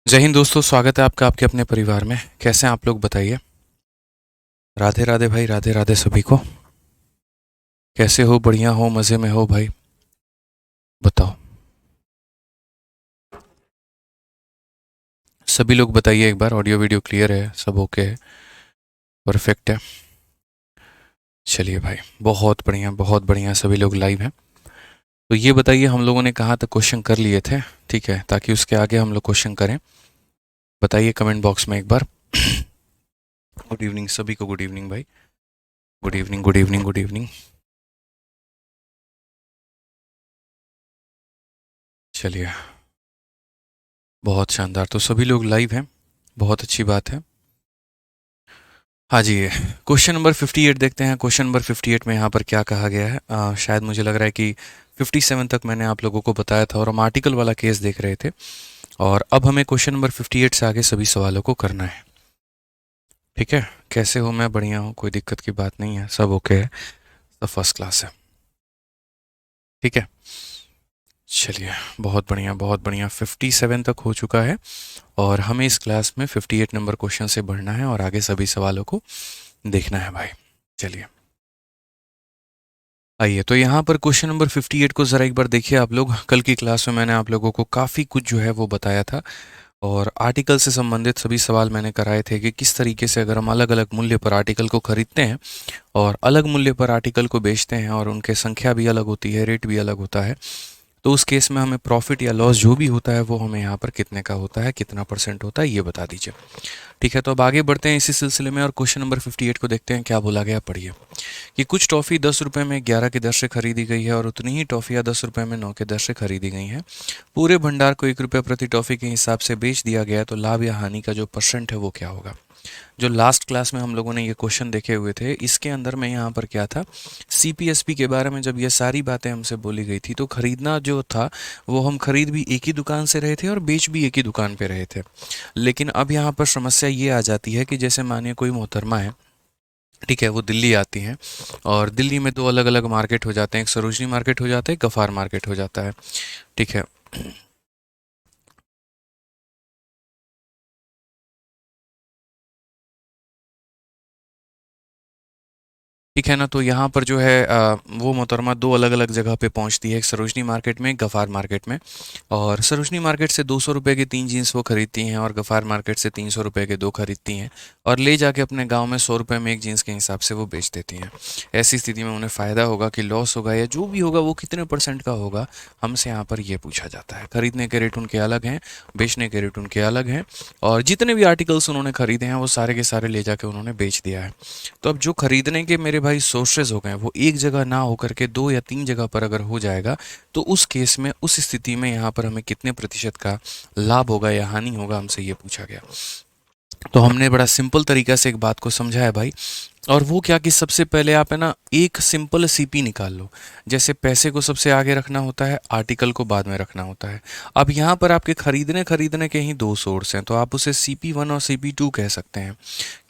जय हिंद दोस्तों, स्वागत है आपका आपके अपने परिवार में। कैसे हैं आप लोग, बताइए। राधे राधे भाई, राधे राधे सभी को। कैसे हो? बढ़िया हो? मज़े में हो भाई? बताओ। सभी लोग बताइए एक बार, ऑडियो वीडियो क्लियर है? सब ओके है? परफेक्ट है? चलिए भाई, बहुत बढ़िया बहुत बढ़िया, सभी लोग लाइव हैं। तो ये बताइए, हम लोगों ने कहाँ तक क्वेश्चन कर लिए थे? ठीक है, ताकि उसके आगे हम लोग क्वेश्चन करें। बताइए कमेंट बॉक्स में एक बार। गुड इवनिंग सभी को, गुड इवनिंग भाई। Good evening, good evening, good evening. चलिए, बहुत शानदार। तो सभी लोग लाइव हैं, बहुत अच्छी बात है। हाँ जी, ये क्वेश्चन नंबर 58 देखते हैं। क्वेश्चन नंबर 58 में यहाँ पर क्या कहा गया है? शायद मुझे लग रहा है कि 57 तक मैंने आप लोगों को बताया था और हम आर्टिकल वाला केस देख रहे थे। और अब हमें क्वेश्चन नंबर 58 से आगे सभी सवालों को करना है। ठीक है? कैसे हो? मैं बढ़िया हूँ, कोई दिक्कत की बात नहीं है, सब ओके है, सब फर्स्ट क्लास है। ठीक है, चलिए, बहुत बढ़िया बहुत बढ़िया। 57 तक हो चुका है और हमें इस क्लास में 58 नंबर क्वेश्चन से बढ़ना है और आगे सभी सवालों को देखना है भाई। चलिए आइए, तो यहाँ पर क्वेश्चन नंबर 58 को ज़रा एक बार देखिए आप लोग। कल की क्लास में मैंने आप लोगों को काफ़ी कुछ जो है वो बताया था और आर्टिकल से संबंधित सभी सवाल मैंने कराए थे कि किस तरीके से अगर हम अलग अलग मूल्य पर आर्टिकल को खरीदते हैं और अलग मूल्य पर आर्टिकल को बेचते हैं और उनके संख्या भी अलग होती है, रेट भी अलग होता है, तो उस केस में हमें प्रॉफिट या लॉस जो भी होता है वो हमें यहाँ पर कितने का होता है, कितना परसेंट होता है, ये बता दीजिए। ठीक है, तो अब आगे बढ़ते हैं इसी सिलसिले में और क्वेश्चन नंबर 58 को देखते हैं क्या बोला गया। पढ़िए कि कुछ टॉफ़ी 10 रुपये में 11 की दर से खरीदी गई है और उतनी ही टॉफ़ियाँ 10 रुपये में 9 की दर से खरीदी गई हैं। पूरे भंडार को 1 रुपये प्रति टॉफ़ी के हिसाब से बेच दिया गया है, तो लाभ या हानि का जो परसेंट है वो क्या होगा? जो लास्ट क्लास में हम लोगों ने ये क्वेश्चन देखे हुए थे, इसके अंदर में यहाँ पर क्या था, सीपीएसपी के बारे में जब ये सारी बातें हमसे बोली गई थी, तो खरीदना जो था वो हम खरीद भी एक ही दुकान से रहे थे और बेच भी एक ही दुकान पे रहे थे। लेकिन अब यहाँ पर समस्या ये आ जाती है कि जैसे मानिए कोई मोहतरमा है, ठीक है, वो दिल्ली आती हैं और दिल्ली में दो अलग अलग मार्केट हो जाते हैं, एक सरोजनी मार्केट हो जाता है, एक गफ़ार मार्केट हो जाता है। ठीक है, ठीक है ना। तो यहाँ पर जो है वो मोहतरमा दो अलग अलग जगह पे पहुँचती है, एक सरोजनी मार्केट में, एक गफ़ार मार्केट में। और सरोजनी मार्केट से 200 रुपये के 3 जीन्स वो खरीदती हैं और गफ़ार मार्केट से 300 रुपये के दो खरीदती हैं और ले जाके अपने गांव में 100 रुपये में एक जीन्स के हिसाब से वो बेच देती हैं। ऐसी स्थिति में उन्हें फ़ायदा होगा कि लॉस होगा, या जो भी होगा वो कितने परसेंट का होगा, हमसे यहाँ पर ये पूछा जाता है। खरीदने के रेट उनके अलग हैं, बेचने के रेट उनके अलग हैं, और जितने भी आर्टिकल्स उन्होंने खरीदे हैं वो सारे के सारे ले जाके उन्होंने बेच दिया है। तो अब जो खरीदने के मेरे भाई सोर्सेज हो गए, वो एक जगह ना होकर के दो या तीन जगह पर अगर हो जाएगा, तो उस केस में, उस स्थिति में यहाँ पर हमें कितने प्रतिशत का लाभ होगा या हानि होगा, हमसे ये पूछा गया। तो हमने बड़ा सिंपल तरीका से एक बात को समझा है भाई। और वो क्या कि सबसे पहले आप है ना एक सिंपल सीपी निकाल लो। जैसे पैसे को सबसे आगे रखना होता है, आर्टिकल को बाद में रखना होता है। अब यहाँ पर आपके खरीदने खरीदने के ही दो सोर्स हैं, तो आप उसे CP1 और CP2 कह सकते हैं।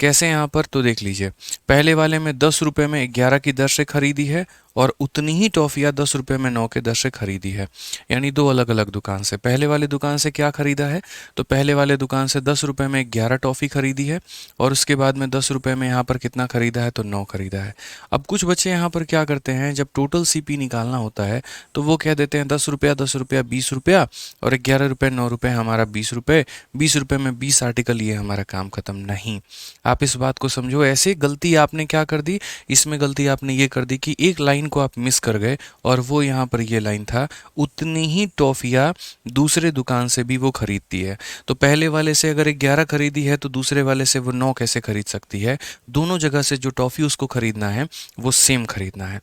कैसे? यहाँ पर तो देख लीजिए, पहले वाले में 10 रुपये में 11 की दर से खरीदी है और उतनी ही टॉफ़ियाँ 10 रुपये में 9 के दर से खरीदी है, यानी दो अलग अलग दुकान से। पहले वाले दुकान से क्या खरीदा है? तो पहले वाले दुकान से 10 रुपये में 11 टॉफ़ी खरीदी है और उसके बाद में 10 रुपये में यहाँ पर कितना खरीदा है? तो 9 खरीदा है। अब कुछ बच्चे यहाँ पर क्या करते हैं, जब टोटल सीपी निकालना होता है तो वो कह देते हैं 10 रुपया 10 रुपया 20 रुपया और 11 रुपये 9 रुपये हमारा 20 रुपये, 20 रुपये में 20 आर्टिकल, ये हमारा काम खत्म। नहीं, आप इस बात को समझो। ऐसे गलती आपने क्या कर दी, इसमें गलती आपने ये कर दी कि एक लाइन को आप मिस कर गए, और वो यहाँ पर ये लाइन था, उतनी ही टॉफ़ियाँ दूसरे दुकान से भी वो खरीदती है। तो पहले वाले से अगर 11 खरीदी है तो दूसरे वाले से वो 9 कैसे खरीद सकती है? दोनों जगह से जो टॉफ़ी उसको खरीदना है वो सेम खरीदना है।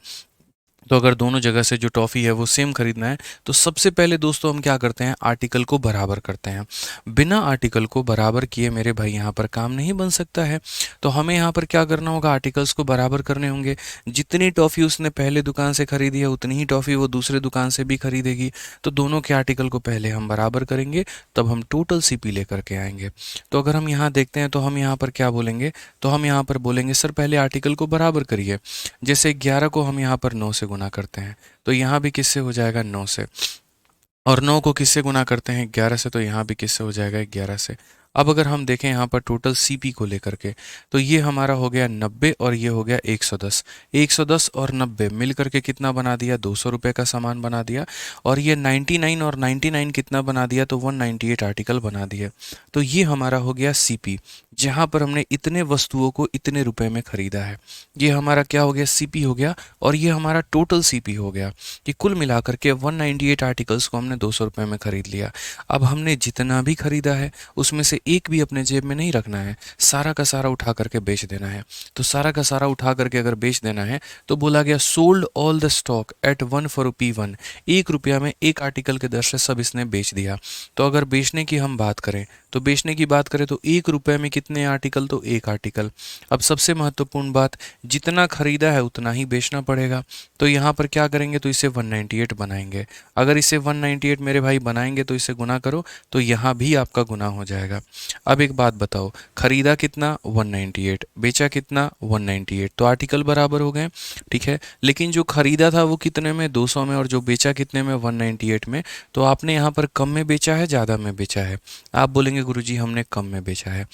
तो अगर दोनों जगह से जो टॉफ़ी है वो सेम खरीदना है, तो सबसे पहले दोस्तों हम क्या करते हैं, आर्टिकल को बराबर करते हैं। बिना आर्टिकल को बराबर किए मेरे भाई यहाँ पर काम नहीं बन सकता है। तो हमें यहाँ पर क्या करना होगा, आर्टिकल्स को बराबर करने होंगे। जितनी टॉफ़ी उसने पहले दुकान से खरीदी है उतनी ही टॉफ़ी वो दूसरे दुकान से भी खरीदेगी। तो दोनों के आर्टिकल को पहले हम बराबर करेंगे, तब हम टोटल सीपी लेकर के आएंगे। तो अगर हम यहाँ देखते हैं तो हम यहाँ पर क्या बोलेंगे, तो हम यहाँ पर बोलेंगे सर पहले आर्टिकल को बराबर करिए। जैसे 11 को हम यहाँ पर 9 से गुना करते हैं, तो यहाँ भी किससे हो जाएगा? 9 से। और 9 को किससे गुना करते हैं 11 से, तो यहाँ भी किससे हो जाएगा 11 से। अब अगर हम देखें यहाँ पर टोटल सीपी को लेकर के, तो ये हमारा हो गया 90 और ये हो गया 110। 110 और 90 मिल करके कितना बना दिया 200 रुपये का सामान बना दिया। और ये 99 और 99 कितना बना दिया, तो 198 आर्टिकल बना दिया। तो ये हमारा हो गया सीपी, जहाँ पर हमने इतने वस्तुओं को इतने रुपए में खरीदा है। ये हमारा क्या हो गया सीपी हो गया, और ये हमारा टोटल सीपी हो गया कि कुल मिलाकर के 198 आर्टिकल्स को हमने 200 रुपये में खरीद लिया। अब हमने जितना भी खरीदा है उसमें से एक भी अपने जेब में नहीं रखना है, सारा का सारा उठा करके बेच देना है। तो सारा का सारा उठा करके अगर बेच देना है तो बोला गया sold all the stock at 1 for ₹1। 1 रुपया में एक आर्टिकल के दर से सब इसने बेच दिया। तो अगर बेचने की हम बात करें, तो बेचने की बात करें तो 1 रुपये में कितने आर्टिकल, तो एक आर्टिकल। अब सबसे महत्वपूर्ण बात, जितना खरीदा है उतना ही बेचना पड़ेगा। तो यहाँ पर क्या करेंगे, तो इसे 198 बनाएंगे। अगर इसे 198 मेरे भाई बनाएंगे तो इसे गुना करो, तो यहाँ भी आपका गुना हो जाएगा। अब एक बात बताओ, खरीदा कितना 198, बेचा कितना 198, तो आर्टिकल बराबर हो गए, ठीक है। लेकिन जो खरीदा था वो कितने में 200 में, और जो बेचा कितने में 198 में। तो आपने यहाँ पर कम में बेचा है ज़्यादा में बेचा है, आप बोलेंगे गुरुजी हमने कम में बेचा है।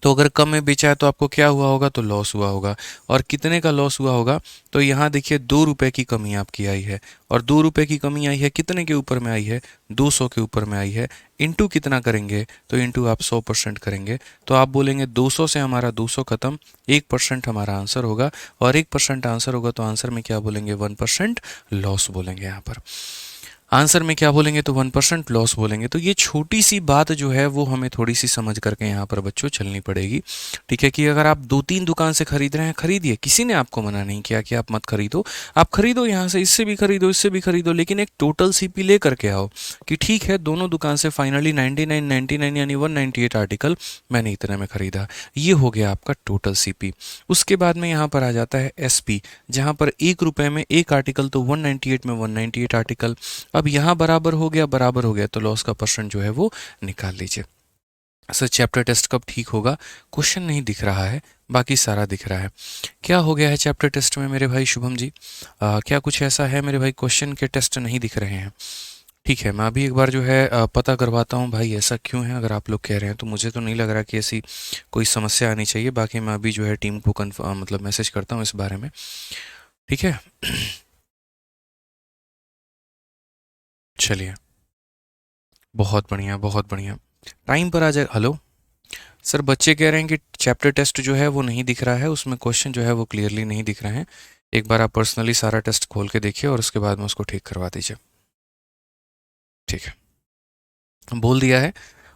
तो अगर कम में बेचा है तो आपको क्या हुआ होगा, तो लॉस हुआ होगा। और कितने का लॉस हुआ होगा, तो यहाँ देखिए 2 रुपये की कमी आपकी आई है। और 2 रुपये की कमी आई है कितने के ऊपर में आई है, 200 के ऊपर में आई है। इंटू कितना करेंगे, तो इंटू आप 100% करेंगे। तो आप बोलेंगे 200 से हमारा 200 खत्म, 1% हमारा आंसर होगा। और 1% आंसर होगा तो आंसर में क्या बोलेंगे, 1% लॉस बोलेंगे यहाँ पर। आंसर में क्या बोलेंगे, तो 1% लॉस बोलेंगे। तो ये छोटी सी बात जो है वो हमें थोड़ी सी समझ करके यहाँ पर बच्चों चलनी पड़ेगी, ठीक है। कि अगर आप 2-3 दुकान से खरीद रहे हैं, खरीदिए, किसी ने आपको मना नहीं किया कि आप मत खरीदो। आप खरीदो यहाँ से, इससे भी खरीदो, इससे भी खरीदो, लेकिन एक टोटल सीपी ले करके आओ कि ठीक है दोनों दुकान से फाइनली 99 यानी 198 आर्टिकल मैंने इतने में खरीदा। ये हो गया आपका टोटल सीपी। उसके बाद में यहाँ पर आ जाता है एसपी, जहाँ पर 1 रुपये में एक आर्टिकल, तो 198 में 198 आर्टिकल। अब यहाँ बराबर हो गया, बराबर हो गया, तो लॉस का परसेंट जो है वो निकाल लीजिए। सर चैप्टर टेस्ट कब ठीक होगा, क्वेश्चन नहीं दिख रहा है, बाकी सारा दिख रहा है। क्या हो गया है चैप्टर टेस्ट में मेरे भाई शुभम जी, क्या कुछ ऐसा है मेरे भाई, क्वेश्चन के टेस्ट नहीं दिख रहे हैं? ठीक है, मैं अभी एक बार जो है पता करवाता हूँ भाई ऐसा क्यों है। अगर आप लोग कह रहे हैं तो मुझे तो नहीं लग रहा कि ऐसी कोई समस्या आनी चाहिए। बाकी मैं अभी जो है टीम को मतलब मैसेज करता हूँ इस बारे में, ठीक है। चलिए, बहुत बढ़िया बहुत बढ़िया, टाइम पर आ जाए। हेलो सर, बच्चे कह रहे हैं कि चैप्टर टेस्ट जो है वो नहीं दिख रहा है, उसमें क्वेश्चन जो है वो क्लियरली नहीं दिख रहे हैं। एक बार आप पर्सनली सारा टेस्ट खोल के देखिए और उसके बाद में उसको ठीक करवा दीजिए, ठीक है। बोल दिया है,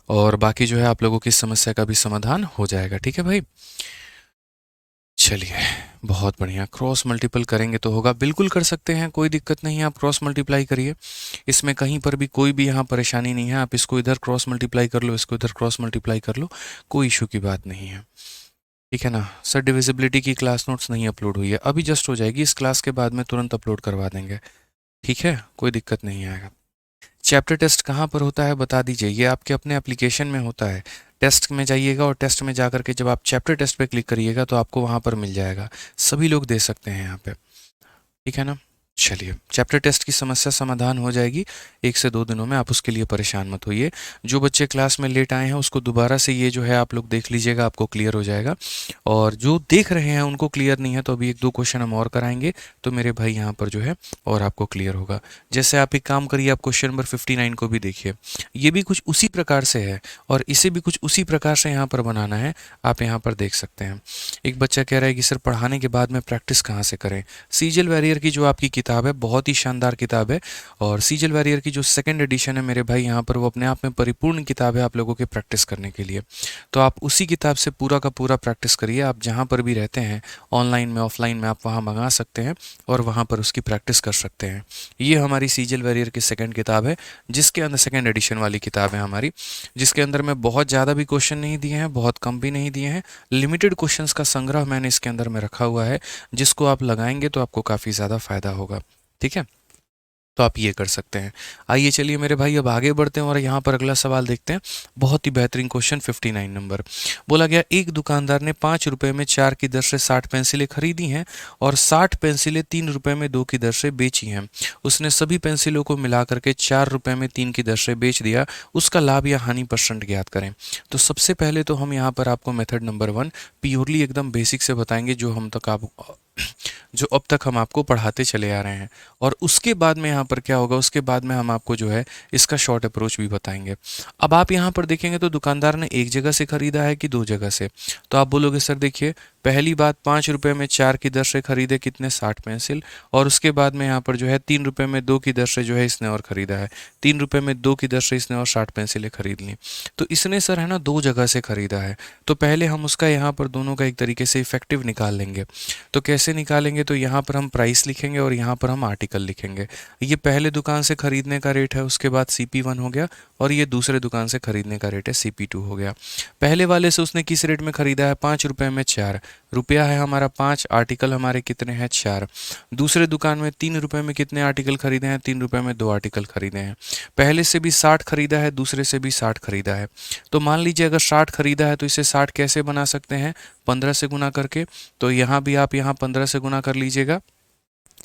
और बाकी जो है आप लोगों की समस्या का भी समाधान हो जाएगा, ठीक है भाई। चलिए, बहुत बढ़िया। क्रॉस मल्टीपल करेंगे तो होगा, बिल्कुल कर सकते हैं, कोई दिक्कत नहीं है, आप क्रॉस मल्टीप्लाई करिए। इसमें कहीं पर भी कोई भी यहाँ परेशानी नहीं है। आप इसको इधर क्रॉस मल्टीप्लाई कर लो, इसको इधर क्रॉस मल्टीप्लाई कर लो, कोई इशू की बात नहीं है, ठीक है ना। सर डिविजिबिलिटी की क्लास नोट्स नहीं अपलोड हुई है, अभी जस्ट हो जाएगी, इस क्लास के बाद में तुरंत अपलोड करवा देंगे, ठीक है, कोई दिक्कत नहीं आएगा। चैप्टर टेस्ट कहाँ पर होता है बता दीजिए, ये आपके अपने एप्लीकेशन में होता है। टेस्ट में जाइएगा और टेस्ट में जा करके जब आप चैप्टर टेस्ट पे क्लिक करिएगा तो आपको वहाँ पर मिल जाएगा, सभी लोग दे सकते हैं यहाँ पे, ठीक है ना। चलिए, चैप्टर टेस्ट की समस्या समाधान हो जाएगी 1 से 2 दिनों में, आप उसके लिए परेशान मत होइए। जो बच्चे क्लास में लेट आए हैं उसको दोबारा से ये जो है आप लोग देख लीजिएगा, आपको क्लियर हो जाएगा। और जो देख रहे हैं उनको क्लियर नहीं है तो अभी 1-2 क्वेश्चन हम और कराएंगे, तो मेरे भाई यहाँ पर जो है और आपको क्लियर होगा। जैसे आप एक काम करिए, आप क्वेश्चन नंबर 59 को भी देखिए, ये भी कुछ उसी प्रकार से है और इसे भी कुछ उसी प्रकार से यहाँ पर बनाना है, आप यहाँ पर देख सकते हैं। एक बच्चा कह रहा है कि सर पढ़ाने के बाद में प्रैक्टिस कहाँ से करें। सीजल वैरियर की जो आपकी किताब है बहुत ही शानदार किताब है, और सीजल वैरियर की जो सेकंड एडिशन है मेरे भाई यहाँ पर, वो अपने आप में परिपूर्ण किताब है आप लोगों के प्रैक्टिस करने के लिए। तो आप उसी किताब से पूरा का पूरा प्रैक्टिस करिए। आप जहाँ पर भी रहते हैं, ऑनलाइन में ऑफलाइन में, आप वहाँ मंगा सकते हैं और वहाँ पर उसकी प्रैक्टिस कर सकते हैं। ये हमारी सीजल वैरियर की सेकंड किताब है, जिसके अंदर सेकंड एडिशन वाली किताब है हमारी, जिसके अंदर में बहुत ज़्यादा भी क्वेश्चन नहीं दिए हैं, बहुत कम भी नहीं दिए हैं, लिमिटेड क्वेश्चंस का संग्रह मैंने इसके अंदर में रखा हुआ है, जिसको आप लगाएंगे तो आपको काफ़ी ज़्यादा फायदा होगा, ठीक है। तो आप ये कर सकते हैं। आइए चलिए मेरे भाई अब आगे बढ़ते हैं और यहाँ पर अगला सवाल देखते हैं। बहुत ही बेहतरीन क्वेश्चन 59 नंबर। बोला गया एक दुकानदार ने 5 रुपए में 4 की दर से 60 पेंसिलें खरीदी हैं और 60 पेंसिलें 3 रुपए में 2 की दर से बेची हैं। उसने सभी पेंसिलों को मिला करके 4 रुपए में 3 की दर से बेच दिया। उसका लाभ या हानि परसेंट ज्ञात करें। तो सबसे पहले तो हम यहाँ पर आपको मेथड नंबर 1 प्योरली एकदम बेसिक से बताएंगे, जो अब तक हम आपको पढ़ाते चले आ रहे हैं। और उसके बाद में यहाँ पर क्या होगा, उसके बाद में हम आपको जो है इसका शॉर्ट अप्रोच भी बताएंगे। अब आप यहाँ पर देखेंगे तो दुकानदार ने एक जगह से खरीदा है कि दो जगह से। तो आप बोलोगे सर देखिए, पहली बात 5 रुपए में 4 की दर से खरीदे कितने 60 पेंसिल, और उसके बाद में यहाँ पर जो है 3 रुपए में 2 की दर से जो है इसने और ख़रीदा है। 3 रुपए में 2 की दर से इसने और 60 पेंसिलें खरीद ली। तो इसने सर है ना दो जगह से खरीदा है। तो पहले हम उसका यहाँ पर दोनों का एक तरीके से इफेक्टिव निकाल लेंगे। तो कैसे निकालेंगे, तो यहाँ पर हम प्राइस लिखेंगे और यहाँ पर हम आर्टिकल लिखेंगे। ये पहले दुकान से खरीदने का रेट है, उसके बाद CP1 हो गया, और ये दूसरे दुकान से खरीदने का रेट है CP2 हो गया। पहले वाले से उसने किस रेट में खरीदा है, 5 रुपए में 4 रुपया है हमारा 5, आर्टिकल हमारे कितने हैं 4। दूसरे दुकान में 3 रुपए में कितने आर्टिकल खरीदे हैं, 3 रुपए में 2 आर्टिकल खरीदे हैं। पहले से भी 60 खरीदा है, दूसरे से भी 60 खरीदा है। तो मान लीजिए अगर 60 खरीदा है तो इसे 60 कैसे बना सकते हैं, 15 से गुना करके। तो यहाँ भी आप यहाँ 15 से गुना कर लीजिएगा,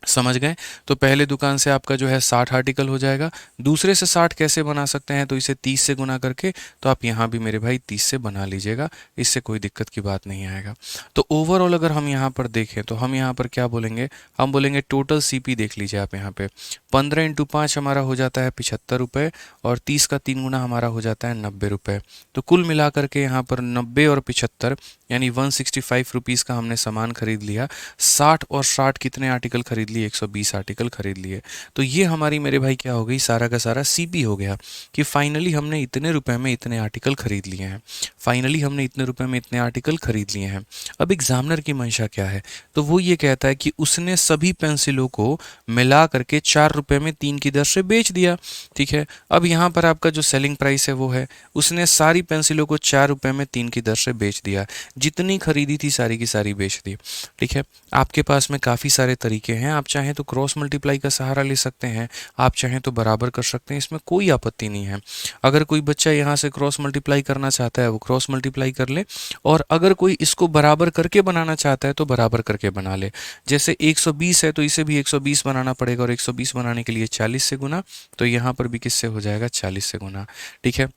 समझ गए। तो पहले दुकान से आपका जो है 60 आर्टिकल हो जाएगा। दूसरे से 60 कैसे बना सकते हैं, तो इसे 30 से गुना करके। तो आप यहाँ भी मेरे भाई 30 से बना लीजिएगा, इससे कोई दिक्कत की बात नहीं आएगा। तो ओवरऑल अगर हम यहाँ पर देखें तो हम यहाँ पर क्या बोलेंगे, हम बोलेंगे टोटल CP देख लीजिए आप यहाँ पे 15 × 5 हमारा हो जाता है 75 रुपये, और 30 का 3 गुना हमारा हो जाता है 90 रुपये। तो कुल मिला करके यहाँ पर 90 और 75 यानी 165 रुपीज़ का हमने सामान खरीद लिया। 60 और 60 कितने आर्टिकल खरीद लिए, 120 आर्टिकल खरीद लिए। तो ये हमारी मेरे भाई क्या हो गई, सारा का सारा CP हो गया कि फाइनली हमने इतने रुपए में इतने आर्टिकल खरीद लिए हैं। फाइनली हमने इतने रुपए में इतने आर्टिकल खरीद लिए हैं। अब एग्जामिनर की मंशा क्या है, तो वो ये कहता है कि उसने सभी पेंसिलों को मिला करके 4 रुपए में 3 की दर से बेच दिया। ठीक है, अब यहाँ पर आपका जो सेलिंग प्राइस है वो है, उसने सारी पेंसिलों को 4 रुपए में 3 की दर से बेच दिया। जितनी खरीदी थी सारी की सारी बेच दी। ठीक है, आपके पास में काफ़ी सारे तरीके हैं। आप चाहें तो क्रॉस मल्टीप्लाई का सहारा ले सकते हैं, आप चाहें तो बराबर कर सकते हैं, इसमें कोई आपत्ति नहीं है। अगर कोई बच्चा यहाँ से क्रॉस मल्टीप्लाई करना चाहता है वो क्रॉस मल्टीप्लाई कर ले, और अगर कोई इसको बराबर करके बनाना चाहता है तो बराबर करके बना ले। जैसे 120 है तो इसे भी 120 बनाना पड़ेगा, और 120 बनाने के लिए 40 से गुना। तो यहाँ पर भी किससे हो जाएगा, 40 से गुना। ठीक है,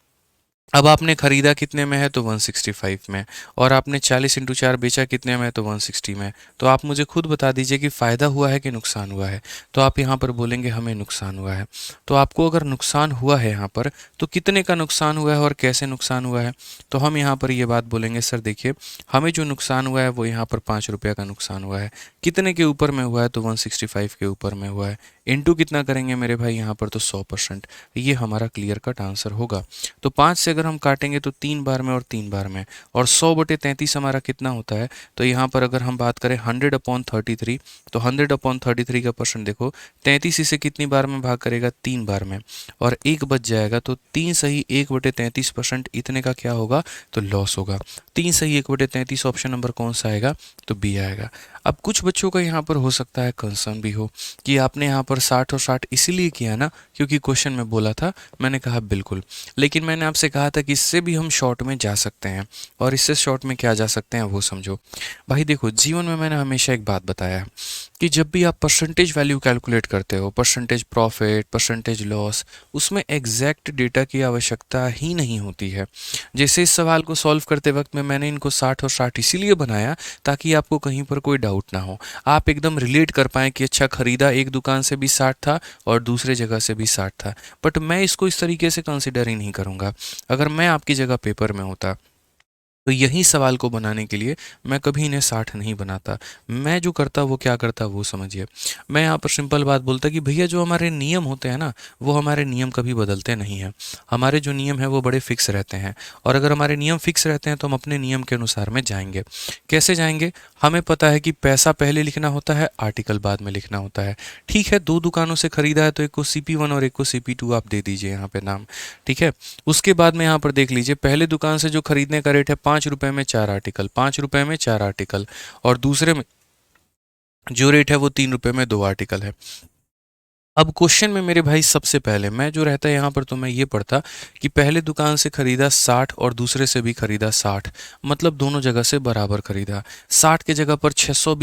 अब आपने खरीदा कितने में है, तो 165 में, और आपने 40 × 4 बेचा कितने में, तो 160 में। तो आप मुझे खुद बता दीजिए कि फ़ायदा हुआ है कि नुकसान हुआ है। तो आप यहाँ पर बोलेंगे हमें नुकसान हुआ है। तो आपको अगर नुकसान हुआ है यहाँ पर, तो कितने का नुकसान हुआ है और कैसे नुकसान हुआ है। तो हम यहाँ पर ये बात बोलेंगे, सर देखिए हमें जो नुकसान हुआ है वो यहाँ पर 5 रुपये का नुकसान हुआ है। कितने के ऊपर में हुआ है, तो 165 के ऊपर में हुआ है। इंटू कितना करेंगे मेरे भाई यहाँ पर, तो 100%। ये हमारा क्लियर कट आंसर होगा। तो 5 से अगर हम काटेंगे तो 3 बार में और 3 बार में, और 100/33 हमारा कितना होता है। तो यहाँ पर अगर हम बात करें 100/33, तो 100/33 का परसेंट देखो, 33 इसे कितनी बार में भाग करेगा, 3 बार में, और 1 बच जाएगा। तो 3 सही 1/33% इतने का क्या होगा, तो लॉस होगा। 3 सही 1/33 ऑप्शन नंबर कौन सा आएगा, तो बी आएगा। अब कुछ बच्चों का यहाँ पर हो सकता है कंसर्न भी हो कि आपने यहाँ पर 60 और 60 इसीलिए किया ना क्योंकि क्वेश्चन में बोला था। मैंने कहा बिल्कुल, लेकिन मैंने आपसे कहा था कि इससे भी हम शॉर्ट में जा सकते हैं, और इससे शॉर्ट में क्या जा सकते हैं वो समझो। भाई देखो, जीवन में मैंने हमेशा एक बात बताया है कि जब भी आप परसेंटेज वैल्यू कैलकुलेट करते हो, परसेंटेज प्रॉफिट, परसेंटेज लॉस, उसमें एग्जैक्ट डेटा की आवश्यकता ही नहीं होती है। जैसे इस सवाल को सॉल्व करते वक्त में मैंने इनको 60 और 60 इसीलिए बनाया ताकि आपको कहीं पर कोई डाउट ना हो, आप एकदम रिलेट कर पाएँ कि अच्छा खरीदा एक दुकान से भी 60 था और दूसरे जगह से भी 60 था। बट मैं इसको इस तरीके से कंसिडर ही नहीं करूँगा। अगर मैं आपकी जगह पेपर में होता तो यही सवाल को बनाने के लिए मैं कभी इन्हें 60 नहीं बनाता। मैं जो करता वो क्या करता वो समझिए। मैं यहाँ पर सिंपल बात बोलता कि भैया जो हमारे नियम होते हैं ना, वो हमारे नियम कभी बदलते नहीं हैं। हमारे जो नियम हैं वो बड़े फिक्स रहते हैं, और अगर हमारे नियम फिक्स रहते हैं तो हम अपने नियम के अनुसार में जाएंगे। कैसे जाएंगे, हमें पता है कि पैसा पहले लिखना होता है, आर्टिकल बाद में लिखना होता है। ठीक है, 2 दुकानों से खरीदा है तो एक को CP1 और एक को CP2 आप दे दीजिए यहाँ पे नाम। ठीक है, उसके बाद में यहाँ पर देख लीजिए, पहले दुकान से जो खरीदने का रेट है 5 रुपए में 4 आर्टिकल, 5 रुपए में 4 आर्टिकल, और दूसरे में जो रेट है वो 3 रुपए में 2 आर्टिकल है। अब क्वेश्चन में मेरे भाई सबसे पहले मैं जो रहता है यहाँ पर, तो मैं ये पढ़ता कि पहले दुकान से खरीदा 60 और दूसरे से भी खरीदा 60, मतलब दोनों जगह से बराबर खरीदा। 60 के जगह पर 600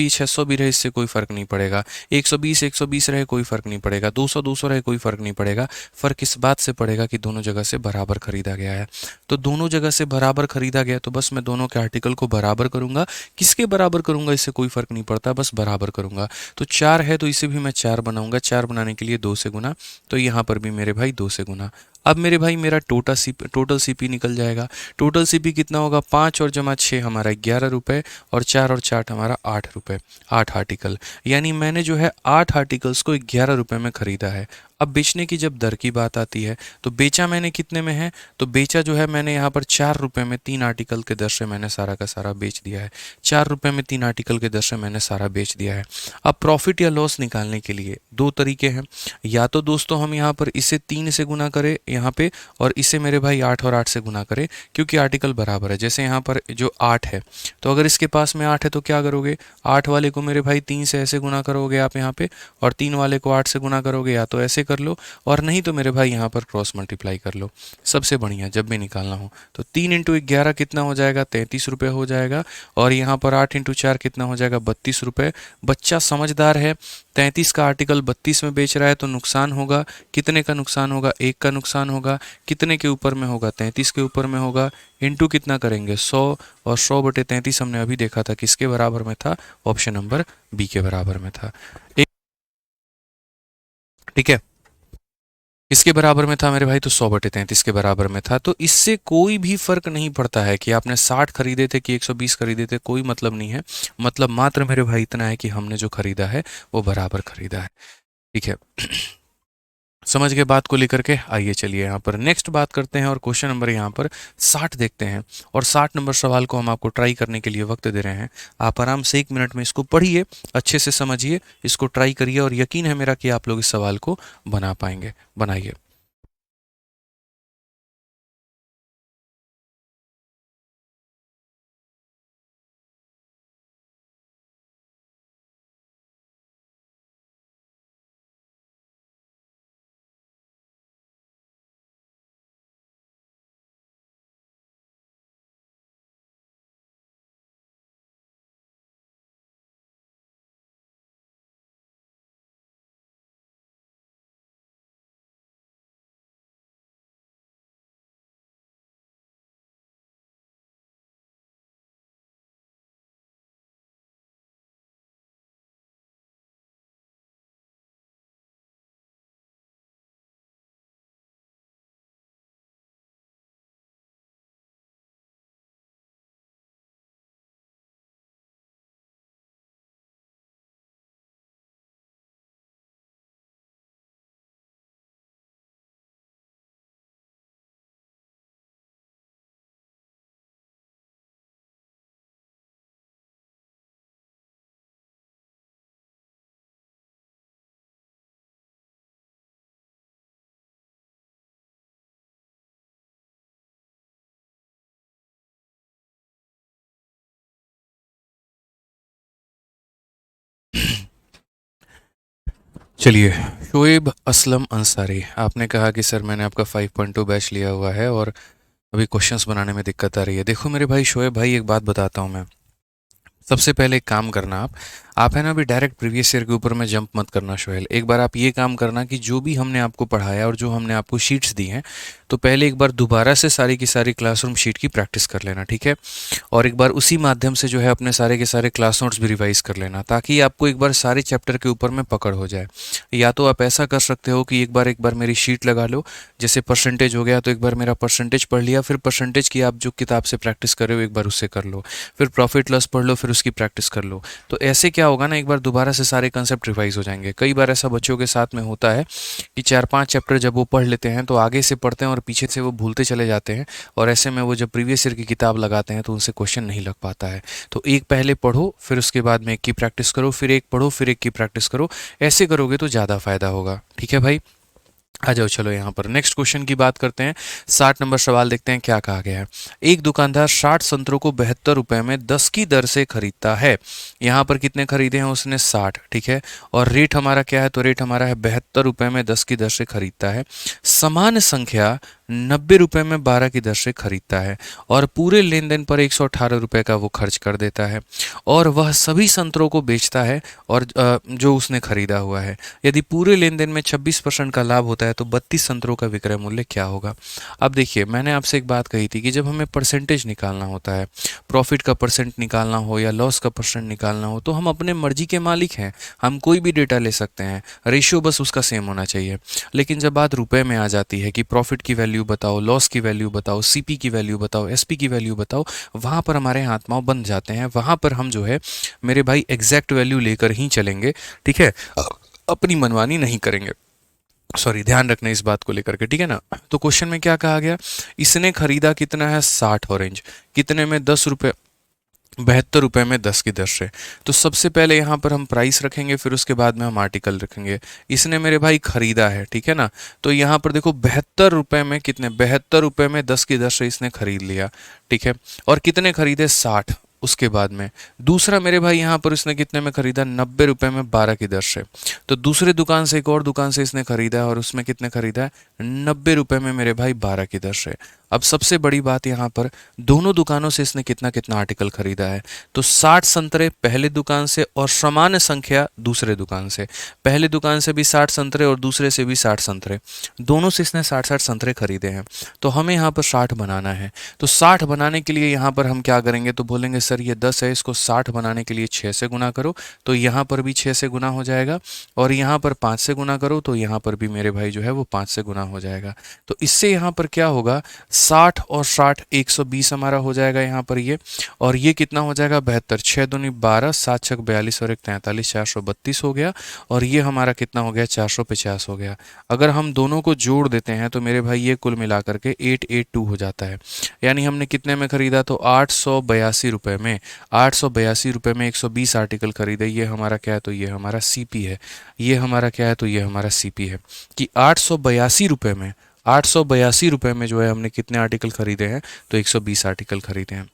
भी रहे, इससे कोई फ़र्क नहीं पड़ेगा। 120 रहे, कोई फ़र्क नहीं पड़ेगा। 200 रहे, कोई फ़र्क नहीं पड़ेगा। फ़र्क इस बात से पड़ेगा कि दोनों जगह से बराबर खरीदा गया है। तो दोनों जगह से बराबर खरीदा गया, तो बस मैं दोनों के आर्टिकल को बराबर करूंगा। किसके बराबर करूंगा इससे कोई फ़र्क नहीं पड़ता, बस बराबर करूंगा। तो 4 है तो इसे भी मैं 4 बनाऊंगा। 4 बनाने के लिए 2 से गुना, तो यहाँ पर भी मेरे भाई 2 से गुना। अब मेरे भाई मेरा टोटल सीपी निकल जाएगा। टोटल सीपी कितना होगा? 5 और जमा 6 हमारा 11 रुपये, और 4 और 4 हमारा 8 रुपये। 8 आर्टिकल, यानी मैंने जो है 8 आर्टिकल्स को 11 रुपये में ख़रीदा है। अब बेचने की जब दर की बात आती है, तो बेचा मैंने कितने में है? तो बेचा जो है मैंने यहाँ पर 4 रुपये में 3 आर्टिकल के दर से मैंने सारा का सारा बेच दिया है। 4 रुपये में 3 आर्टिकल के दर से मैंने सारा बेच दिया है। अब प्रॉफिट या लॉस निकालने के लिए दो तरीके हैं। या तो दोस्तों हम यहाँ पर इसे 3 से गुना करें यहाँ पे, और इसे मेरे भाई 8 और 8 से गुना करें, क्योंकि आर्टिकल बराबर है। जैसे यहाँ पर जो 8 है, तो अगर इसके पास में 8 है तो क्या करोगे? 8 वाले को मेरे भाई 3 से ऐसे गुना करोगे आप यहाँ पे, और 3 वाले को 8 से गुना करोगे, या तो ऐसे कर लो, और नहीं तो मेरे भाई यहाँ पर क्रॉस मल्टीप्लाई कर लो। सबसे बढ़िया जब भी निकालना हो तो 3 इंटू 11 कितना हो जाएगा? 33 रुपये हो जाएगा। और यहाँ पर 8 इंटू 4 कितना हो जाएगा? 32 रुपये। बच्चा समझदार है, 33 का आर्टिकल 32 में बेच रहा है, तो नुकसान होगा। कितने का नुकसान होगा? 1 का नुकसान होगा। कितने के ऊपर में होगा? 33 के ऊपर में होगा। इंटू कितना करेंगे? 100, और 100 बटे 33 हमने अभी देखा था किसके बराबर में था? ऑप्शन नंबर बी के बराबर में था। एक, ठीक है, किसके बराबर में था मेरे भाई? तो 100 बटे 33 के बराबर में था। तो इससे कोई भी फर्क नहीं पड़ता है कि आपने 60 खरीदे थे कि 120 खरीदे थे, कोई मतलब नहीं है। मतलब मात्र मेरे भाई इतना है कि हमने जो खरीदा है वो बराबर खरीदा है। ठीक है, समझ गए बात को लेकर के? आइए चलिए यहाँ पर नेक्स्ट बात करते हैं, और क्वेश्चन नंबर यहाँ पर 60 देखते हैं। और 60 नंबर सवाल को हम आपको ट्राई करने के लिए वक्त दे रहे हैं। आप आराम से 1 मिनट में इसको पढ़िए, अच्छे से समझिए, इसको ट्राई करिए, और यकीन है मेरा कि आप लोग इस सवाल को बना पाएंगे। बनाइए। चलिए, शोएब असलम अंसारी, आपने कहा कि सर मैंने आपका 5.2 बैच लिया हुआ है और अभी क्वेश्चंस बनाने में दिक्कत आ रही है। देखो मेरे भाई शोएब भाई, एक बात बताता हूँ मैं। सबसे पहले एक काम करना, आप है ना अभी डायरेक्ट प्रीवियस ईयर के ऊपर में जंप मत करना सोहेल। एक बार आप ये काम करना कि जो भी हमने आपको पढ़ाया और जो हमने आपको शीट्स दी हैं, तो पहले एक बार दोबारा से सारी की सारी क्लासरूम शीट की प्रैक्टिस कर लेना, ठीक है? और एक बार उसी माध्यम से जो है अपने सारे के सारे क्लास नोट्स भी रिवाइज कर लेना, ताकि आपको एक बार सारे चैप्टर के ऊपर में पकड़ हो जाए। या तो आप ऐसा कर सकते हो कि एक बार मेरी शीट लगा लो, जैसे परसेंटेज हो गया तो एक बार मेरा परसेंटेज पढ़ लिया, फिर परसेंटेज की आप जो किताब से प्रैक्टिस कर रहे हो एक बार उससे कर लो, फिर प्रॉफिट लॉस पढ़ लो, फिर उसकी प्रैक्टिस कर लो। तो ऐसे क्या होगा ना, एक बार दोबारा से सारे कंसेप्ट रिवाइज हो जाएंगे। कई बार ऐसा बच्चों के साथ में होता है कि 4-5 चैप्टर जब वो पढ़ लेते हैं तो आगे से पढ़ते हैं और पीछे से वो भूलते चले जाते हैं, और ऐसे में वो जब प्रीवियस ईयर की किताब लगाते हैं तो उनसे क्वेश्चन नहीं लग पाता है। तो एक पहले पढ़ो, फिर उसके बाद में एक की प्रैक्टिस करो, फिर एक पढ़ो, फिर एक की प्रैक्टिस करो। ऐसे करोगे तो ज़्यादा फायदा होगा, ठीक है भाई? आ जाओ, चलो यहाँ पर नेक्स्ट क्वेश्चन की बात करते हैं। 60 नंबर सवाल देखते हैं क्या कहा गया है। एक दुकानदार 60 संतरों को 72 रुपए में 10 की दर से खरीदता है। यहाँ पर कितने खरीदे हैं उसने? 60, ठीक है। और रेट हमारा क्या है? तो रेट हमारा है 72 रुपए में 10 की दर से खरीदता है। समान संख्या 90 रुपए में 12 की दर से खरीदता है और पूरे लेन देन पर 118 रुपए का वो खर्च कर देता है और वह सभी संतरों को बेचता है और जो उसने खरीदा हुआ है। यदि पूरे लेन देन में 26% का लाभ होता है तो 32 संतरों का विक्रय मूल्य क्या होगा? अब देखिए, मैंने आपसे एक बात कही थी कि जब हमें परसेंटेज निकालना होता है, प्रॉफिट का परसेंट निकालना हो या लॉस का परसेंट निकालना हो, तो हम अपने मर्जी के मालिक हैं। हम कोई भी डेटा ले सकते हैं, रेशियो बस उसका सेम होना चाहिए। लेकिन जब बात रुपए में आ जाती है कि प्रॉफिट की वैल्यू बताओ, लॉस की वैल्यू बताओ, सीपी की वैल्यू बताओ, एसपी की वैल्यू बताओ, वहाँ पर हमारे हाथ पांव बंद जाते हैं। वहाँ पर हम जो है मेरे भाई एग्जैक्ट वैल्यू लेकर ही चलेंगे, ठीक है, अपनी मनमानी नहीं करेंगे। सॉरी, ध्यान रखना इस बात को लेकर के, ठीक है ना। तो क्वेश्चन में क्या कहा गया? इसने खरीदा कितना है? 60 ऑरेंज, कितने में? 10 रुपए, 72 रुपए में 10 की दर से। तो सबसे पहले यहाँ पर हम प्राइस रखेंगे, फिर उसके बाद में हम आर्टिकल रखेंगे। इसने मेरे भाई खरीदा है, ठीक है ना। तो यहाँ पर देखो 72 रुपए में कितने? 72 रुपए में 10 की दर से इसने खरीद लिया, ठीक है। और कितने खरीदे? 60। उसके बाद में दूसरा मेरे भाई यहाँ पर इसने कितने में खरीदा? 90 रुपए में 12 की दर से। तो दूसरे दुकान से, एक और दुकान से इसने खरीदा है और उसमें कितने खरीदा है? 90 रुपए में मेरे भाई 12 की दर से। अब सबसे बड़ी बात यहाँ पर, दोनों दुकानों से इसने कितना कितना आर्टिकल खरीदा है? तो 60 संतरे पहले दुकान से और समान संख्या दूसरे दुकान से। पहले दुकान से भी 60 संतरे और दूसरे से भी 60 संतरे, दोनों से इसने 60-60 संतरे खरीदे हैं। तो हमें यहाँ पर 60 बनाना है। तो 60 बनाने के लिए यहाँ पर हम क्या करेंगे? तो बोलेंगे सर ये 10 है, इसको 60 बनाने के लिए 6 से गुना करो, तो यहाँ पर भी 6 से गुना हो जाएगा। और यहाँ पर 5 से गुना करो तो यहाँ पर भी मेरे भाई जो है वो 5 से गुना हो जाएगा। तो इससे यहाँ पर क्या होगा? 60 और 60 120 हमारा हो जाएगा यहाँ पर ये। और ये कितना हो जाएगा? 72, 6 दूनी 12, 7 छक 42 और 1 43, 432 हो गया। और ये हमारा कितना हो गया? 450 हो गया। अगर हम दोनों को जोड़ देते हैं तो मेरे भाई ये कुल मिला करके 882 हो जाता है। यानी हमने कितने में खरीदा? तो 882 रुपये में, 882 रुपये में 120 आर्टिकल खरीदे। ये हमारा क्या है? तो ये हमारा सीपी है। ये हमारा क्या है? तो ये हमारा सीपी है कि 882 रुपये में, 882 रुपये में जो है हमने कितने आर्टिकल खरीदे हैं? तो 120 आर्टिकल खरीदे हैं।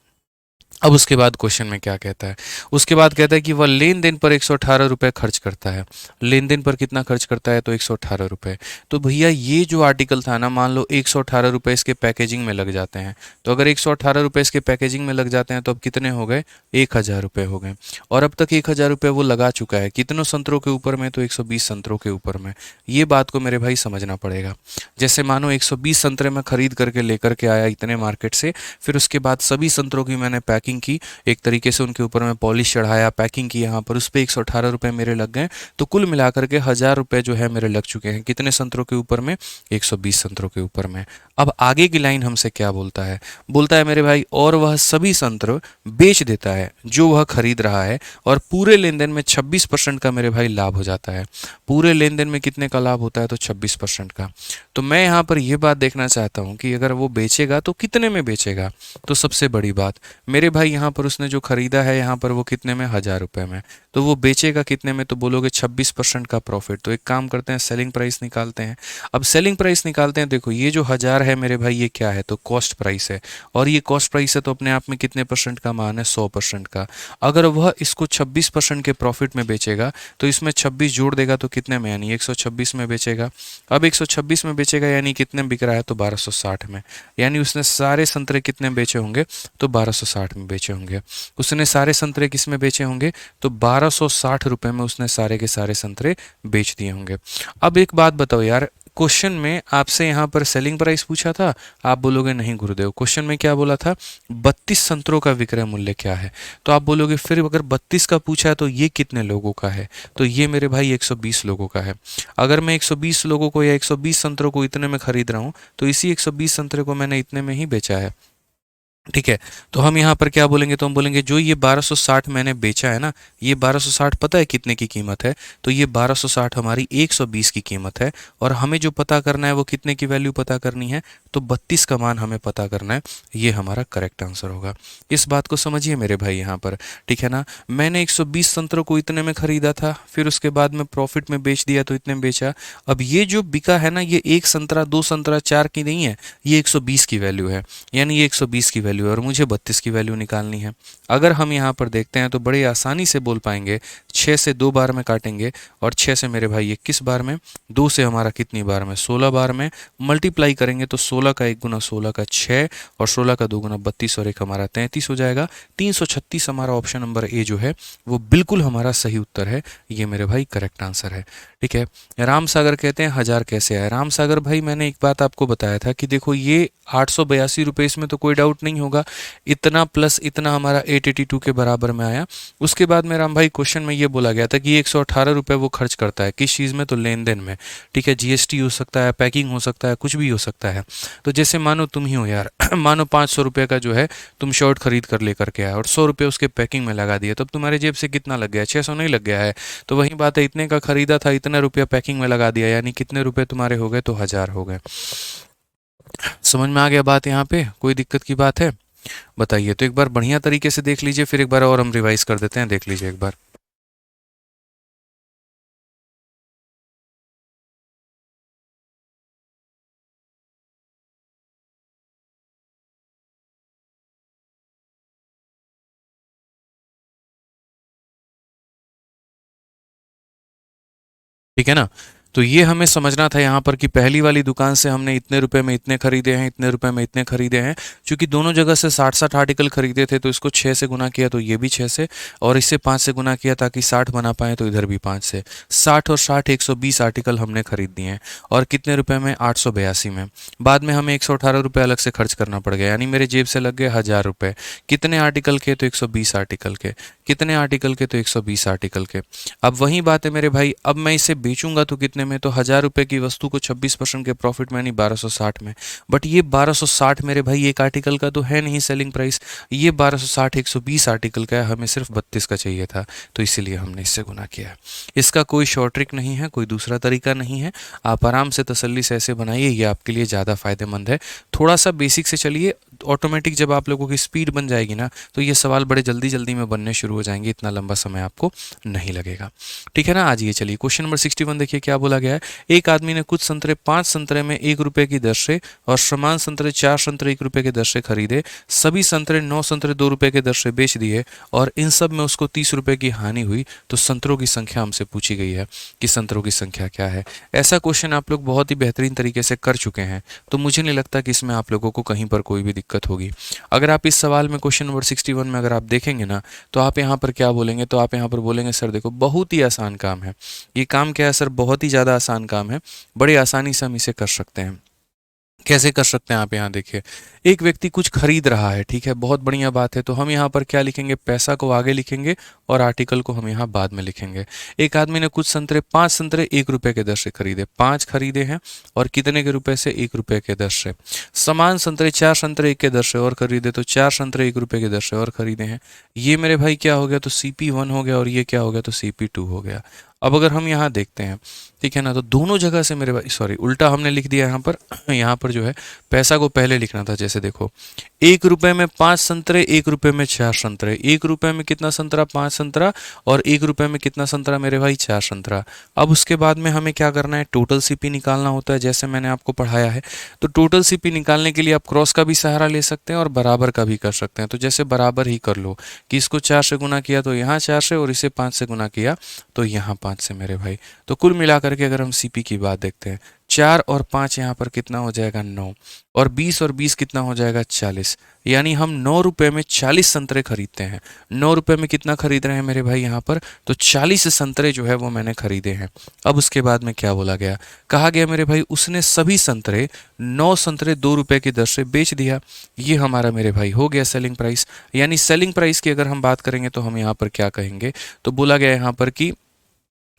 अब उसके बाद क्वेश्चन में क्या कहता है? उसके बाद कहता है कि वह लेन देन पर 118 रुपये खर्च करता है। लेन देन पर कितना खर्च करता है? तो 118 रुपये। तो भैया ये जो आर्टिकल था ना, मान लो 118 रुपये इसके पैकेजिंग में लग जाते हैं। तो अगर 118 रुपये इसके पैकेजिंग में लग जाते हैं तो अब कितने हो गए? 1000 रुपये हो गए। और अब तक 1000 रुपये वो लगा चुका है कितनों संतरों के ऊपर में? तो 120 संतरों के ऊपर में। ये बात को मेरे भाई समझना पड़ेगा। जैसे मानो 120 संतरे मैं खरीद करके लेकर के आया इतने मार्केट से, फिर उसके बाद सभी संतरों की मैंने पैकिंग की, एक तरीके से उनके ऊपर में पॉलिश चढ़ाया, पैकिंग की, यहाँ पर उस पर 118 रुपये मेरे लग गए। तो कुल मिलाकर के 1000 रुपये जो है मेरे लग चुके हैं कितने संतरों के ऊपर में? 120 संतरों के ऊपर में। अब आगे की लाइन हमसे क्या बोलता है? बोलता है मेरे भाई और वह सभी संत्र बेच देता है जो वह खरीद रहा है और पूरे लेन देन में 26% का मेरे भाई लाभ हो जाता है। पूरे लेन देन में कितने का लाभ होता है? तो 26% का। तो मैं यहाँ पर यह बात देखना चाहता हूँ कि अगर वो बेचेगा तो कितने में बेचेगा? तो सबसे बड़ी बात मेरे भाई, यहाँ पर उसने जो खरीदा है यहाँ पर वो कितने में? 1000 रुपये में। तो वो बेचेगा कितने में? तो बोलोगे 26% का प्रॉफिट। तो एक काम करते हैं, सेलिंग प्राइस निकालते हैं। अब सेलिंग प्राइस निकालते हैं। देखो ये जो 1000 है मेरे भाई ये क्या है? तो कॉस्ट प्राइस है। और ये कॉस्ट प्राइस है तो अपने आप में कितने परसेंट का मान है? 100% का। अगर वह इसको 26% के प्रॉफिट में बेचेगा तो इसमें 26 जोड़ देगा तो कितने में? यानी 126 में बेचेगा। अब 126 में बेचेगा यानी कितने में बिक रहा है? तो 1260 में। यानी उसने सारे संतरे कितने बेचे होंगे? तो 1260 में बेचे होंगे। उसने सारे संतरे किस में बेचे होंगे? तो 1260 रुपये में उसने सारे के सारे संतरे बेच दिए होंगे। अब एक बात बताओ यार, क्वेश्चन में आपसे यहाँ पर सेलिंग प्राइस पूछा था, आप बोलोगे नहीं गुरुदेव, क्वेश्चन में क्या बोला था? 32 संतरों का विक्रय मूल्य क्या है? तो आप बोलोगे फिर अगर 32 का पूछा है तो ये कितने लोगों का है? तो ये मेरे भाई 120 लोगों का है। अगर मैं 120 लोगों को या 120 संतरों को इतने में खरीद रहा हूँ तो इसी 120 संतरे को मैंने इतने में ही बेचा है। ठीक है। तो हम यहाँ पर क्या बोलेंगे, तो हम बोलेंगे जो ये 1260 मैंने बेचा है ना, ये 1260 पता है कितने की कीमत है, तो ये 1260 हमारी 120 की कीमत है। और हमें जो पता करना है वो कितने की वैल्यू पता करनी है, तो 32 का मान हमें पता करना है। ये हमारा करेक्ट आंसर होगा। इस बात को समझिए मेरे भाई यहाँ पर, ठीक है ना। मैंने 120 संतरों को इतने में खरीदा था, फिर उसके बाद में प्रॉफिट में बेच दिया तो इतने में बेचा। अब ये जो बिका है ना, ये एक संतरा, दो संतरा, चार की नहीं है, ये 120 की वैल्यू है। यानी ये 120 की वैल्यू है और मुझे 32 की वैल्यू निकालनी है। अगर हम यहाँ पर देखते हैं तो बड़े आसानी से बोल पाएंगे, 6 से 2 बार में काटेंगे, और 6 से मेरे भाई 21 बार में, 2 से हमारा कितनी बार में, 16 बार में, मल्टीप्लाई करेंगे तो 16 का 1 गुना 16 का 6, और 16 का 2 गुना 32, और 1 हमारा 33 हो जाएगा। 336 हमारा ऑप्शन नंबर ए जो है वो बिल्कुल हमारा सही उत्तर है। ये मेरे भाई करेक्ट आंसर है। ठीक है। राम सागर कहते हैं 1000 कैसे आया। राम सागर भाई मैंने एक बात आपको बताया था कि देखो ये 882 रुपये, इसमें तो कोई डाउट नहीं होगा, इतना प्लस इतना हमारा 882 के बराबर में आया। उसके बाद में राम भाई क्वेश्चन में ये बोला गया था कि 118 रुपये वो खर्च करता है किस चीज़ में, तो लेन देन में। ठीक है, जीएसटी हो सकता है, पैकिंग हो सकता है, कुछ भी हो सकता है। तो जैसे मानो तुम ही हो यार मानो 500 रुपये का जो है तुम शर्ट खरीद कर लेकर के आए और 100 रुपये उसके पैकिंग में लगा दिए, तब तुम्हारे जेब से कितना लग गया, 600 नहीं लग गया है। तो वही बात है, इतने का खरीदा था, इतने रुपया पैकिंग में लगा दिया, यानी कितने रुपए तुम्हारे हो गए, तो 1000 हो गए। समझ में आ गया बात, यहाँ पे कोई दिक्कत की बात है बताइए। तो एक बार बढ़िया तरीके से देख लीजिए, फिर एक बार और हम रिवाइज कर देते हैं, देख लीजिए एक बार। ठीक है ना। तो ये हमें समझना था यहाँ पर कि पहली वाली दुकान से हमने इतने रुपए में इतने खरीदे हैं, इतने रुपए में इतने खरीदे हैं। क्योंकि दोनों जगह से 60-60 आर्टिकल खरीदे थे, तो इसको 6 से गुना किया तो ये भी 6 से, और इससे 5 से गुना किया ताकि 60 बना पाए, तो इधर भी 5 से। 60 और 60 120 आर्टिकल हमने खरीद दिए हैं। और कितने रुपए में, 882 में। बाद में हमें 118 रुपये अलग से खर्च करना पड़ गया, यानी मेरे जेब से लग गए 1000 रुपये। कितने आर्टिकल के, तो 120 आर्टिकल के। कितने आर्टिकल के, तो 120 आर्टिकल के। अब वही बात है मेरे भाई, अब मैं इसे बेचूंगा तो कितने में, तो 1000 रुपये की वस्तु को 26% के प्रॉफिट में, यानी 1260 में। बट ये 1260 मेरे भाई एक आर्टिकल का तो है नहीं सेलिंग प्राइस, ये 1260 120 आर्टिकल का है, हमें सिर्फ 32 का चाहिए था, तो इसीलिए हमने इससे गुना किया है। इसका कोई शॉर्ट ट्रिक नहीं है, कोई दूसरा तरीका नहीं है। आप आराम से तसल्ली से ऐसे बनाइए, ये आपके लिए ज़्यादा फायदेमंद है। थोड़ा सा बेसिक से चलिए, ऑटोमेटिक जब आप लोगों की स्पीड बन जाएगी ना, तो ये सवाल बड़े जल्दी जल्दी में बनने शुरू हो जाएंगे, इतना लंबा समय आपको नहीं लगेगा। ठीक है ना। आज ये चलिए क्वेश्चन नंबर 61 देखिए क्या बोला गया है। एक आदमी ने कुछ संतरे 5 संतरे में 1 रुपए की दर से और समान संतरे 4 संतरे 1 रुपए की दर से खरीदे। सभी संतरे 9 संतरे 2 रुपए की दर से बेच दिए और इन सब में उसको 30 रुपए की हानि हुई। तो संतरों की संख्या हमसे पूछी गई है कि संतरों की संख्या क्या है। ऐसा क्वेश्चन आप लोग बहुत ही बेहतरीन तरीके से कर चुके हैं, तो मुझे नहीं लगता कि इसमें आप लोगों को कहीं पर कोई भी दिक्कत होगी। अगर आप इस सवाल में क्वेश्चन नंबर 61 में अगर आप देखेंगे ना, तो आप यहाँ पर क्या बोलेंगे, तो आप यहाँ पर बोलेंगे सर देखो बहुत ही आसान काम है। ये काम क्या है सर, बहुत ही ज़्यादा आसान काम है, बड़े आसानी से हम इसे कर सकते हैं। कैसे कर सकते हैं आप यहाँ देखिए। एक व्यक्ति कुछ खरीद रहा है, ठीक है, बहुत बढ़िया बात है। तो हम यहाँ पर क्या लिखेंगे, पैसा को आगे लिखेंगे और आर्टिकल को हम यहाँ बाद में लिखेंगे। एक आदमी ने कुछ संतरे 5 संतरे 1 रुपए के दर से खरीदे, 5 खरीदे हैं और कितने के रुपए से, 1 रुपए के दर से। समान संतरे 4 संतरे 1 के दर से और खरीदे, तो 4 संतरे 1 रुपए के दर से और खरीदे हैं। ये मेरे भाई क्या हो गया, तो CP1 हो गया, और ये क्या हो गया, तो CP2 हो गया। अब अगर हम यहाँ देखते हैं, ठीक है ना, तो दोनों जगह से मेरे भाई, सॉरी उल्टा हमने लिख दिया यहाँ पर यहाँ पर जो है पैसा को पहले लिखना था। जैसे देखो 1 रुपए में 5 संतरे, 1 रुपए में 4 संतरे, 1 रुपए में कितना संतरा, 5 संतरा, और 1 रुपए में कितना संतरा मेरे भाई, 4 संतरा। अब उसके बाद में हमें क्या करना है, टोटल CP निकालना होता है, जैसे मैंने आपको पढ़ाया है। तो टोटल CP निकालने के लिए आप क्रॉस का भी सहारा ले सकते हैं और बराबर का भी कर सकते हैं। तो जैसे बराबर ही कर लो कि इसको 4 से गुना किया तो यहाँ 4 से, और इसे 5 से गुना किया तो यहाँ 5 से मेरे भाई। तो कुल मिलाकर के अगर हम CP की बात देखते हैं, 4 और 5 यहाँ पर कितना हो जाएगा, 9, और 20 और 20 कितना हो जाएगा, 40। यानी हम 9 रुपए में 40 संतरे खरीदते हैं। 9 रुपए में कितना खरीद रहे हैं मेरे भाई यहाँ पर, तो 40 संतरे जो है वो मैंने खरीदे हैं। अब उसके बाद में क्या बोला गया, कहा गया मेरे भाई उसने सभी संतरे 9 संतरे 2 रुपए की दर से बेच दिया। ये हमारा मेरे भाई हो गया सेलिंग प्राइस। यानी सेलिंग प्राइस की अगर हम बात करेंगे तो हम यहाँ पर क्या कहेंगे, तो बोला गया यहाँ पर कि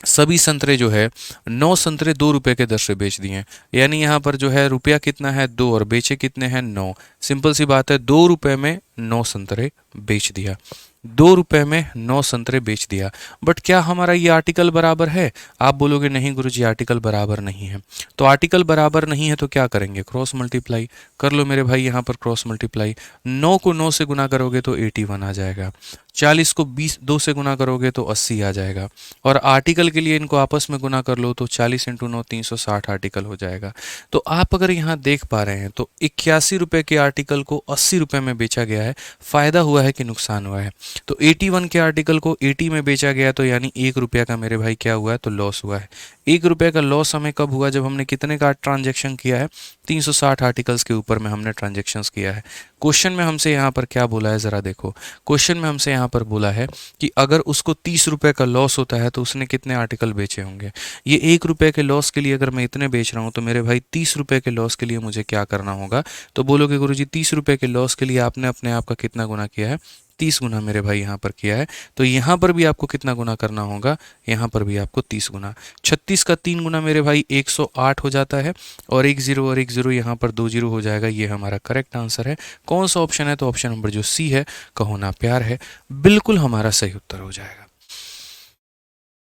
सभी संतरे जो है 9 संतरे 2 रुपए के दर से बेच दिए हैं। यानी यहाँ पर जो है रुपया कितना है 2 और बेचे कितने हैं 9। सिंपल सी बात है, 2 रुपए में 9 संतरे बेच दिया। 2 रुपए में 9 संतरे बेच दिया। बट क्या हमारा ये आर्टिकल बराबर है? आप बोलोगे नहीं गुरुजी आर्टिकल बराबर नहीं है। तो आर्टिकल बराबर नहीं है तो क्या करेंगे? क्रॉस मल्टीप्लाई कर लो मेरे भाई, यहाँ पर क्रॉस मल्टीप्लाई। 9 को 9 से गुना करोगे तो 81 आ जाएगा। 40 को 20 2 से गुना करोगे तो 80 आ जाएगा। और आर्टिकल के लिए इनको आपस में गुना कर लो तो 40 इंटू 9 360 आर्टिकल हो जाएगा। तो आप अगर यहाँ देख पा रहे हैं तो 81 रुपए के आर्टिकल को 80 रुपए में बेचा गया है। फायदा हुआ है कि नुकसान हुआ है? तो 81 के आर्टिकल को 80 में बेचा गया, तो यानी 1 रुपया का मेरे भाई क्या हुआ है? तो लॉस हुआ है। 1 रुपये का लॉस हमें कब हुआ? जब हमने कितने का ट्रांजेक्शन किया है? 360 आर्टिकल्स के ऊपर में हमने ट्रांजेक्शन्स किया है। क्वेश्चन में हमसे यहाँ पर क्या बोला है ज़रा देखो। क्वेश्चन में हमसे यहाँ पर बोला है कि अगर उसको 30 रुपये का लॉस होता है तो उसने कितने आर्टिकल बेचे होंगे। ये 1 रुपये के लॉस के लिए अगर मैं इतने बेच रहा हूँ तो मेरे भाई 30 रुपये के लॉस के लिए मुझे क्या करना होगा? तो बोलोगे गुरुजी 30 रुपये के लॉस के लिए आपने अपने आप का कितना गुना किया है? 30 गुना मेरे भाई यहाँ पर किया है। तो यहाँ पर भी आपको कितना गुना करना होगा? यहाँ पर भी आपको 30 गुना। 36 का 3 गुना मेरे भाई 108 हो जाता है। और एक जीरो यहाँ पर 2 जीरो हो जाएगा। ये हमारा करेक्ट आंसर है। कौन सा ऑप्शन है? तो ऑप्शन नंबर जो सी है, कहो ना प्यार है, बिल्कुल हमारा सही उत्तर हो जाएगा।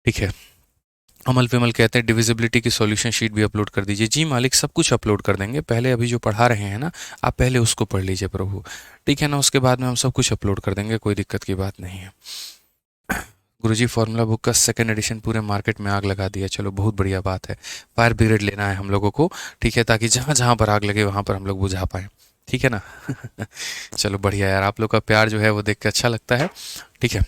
ठीक है। अमल विमल कहते हैं डिविजिबिलिटी की सॉल्यूशन शीट भी अपलोड कर दीजिए। जी मालिक, सब कुछ अपलोड कर देंगे। पहले अभी जो पढ़ा रहे हैं ना, आप पहले उसको पढ़ लीजिए प्रभु, ठीक है ना। उसके बाद में हम सब कुछ अपलोड कर देंगे, कोई दिक्कत की बात नहीं है। गुरुजी फॉर्मूला बुक का सेकंड एडिशन पूरे मार्केट में आग लगा दिया। चलो बहुत बढ़िया बात है। फायर ब्रिगेड लेना है हम लोगों को, ठीक है, ताकि जहाँ जहाँ पर आग लगे वहाँ पर हम लोग बुझा पाएँ, ठीक है ना। चलो बढ़िया यार, आप लोग का प्यार जो है वो देख के अच्छा लगता है, ठीक है।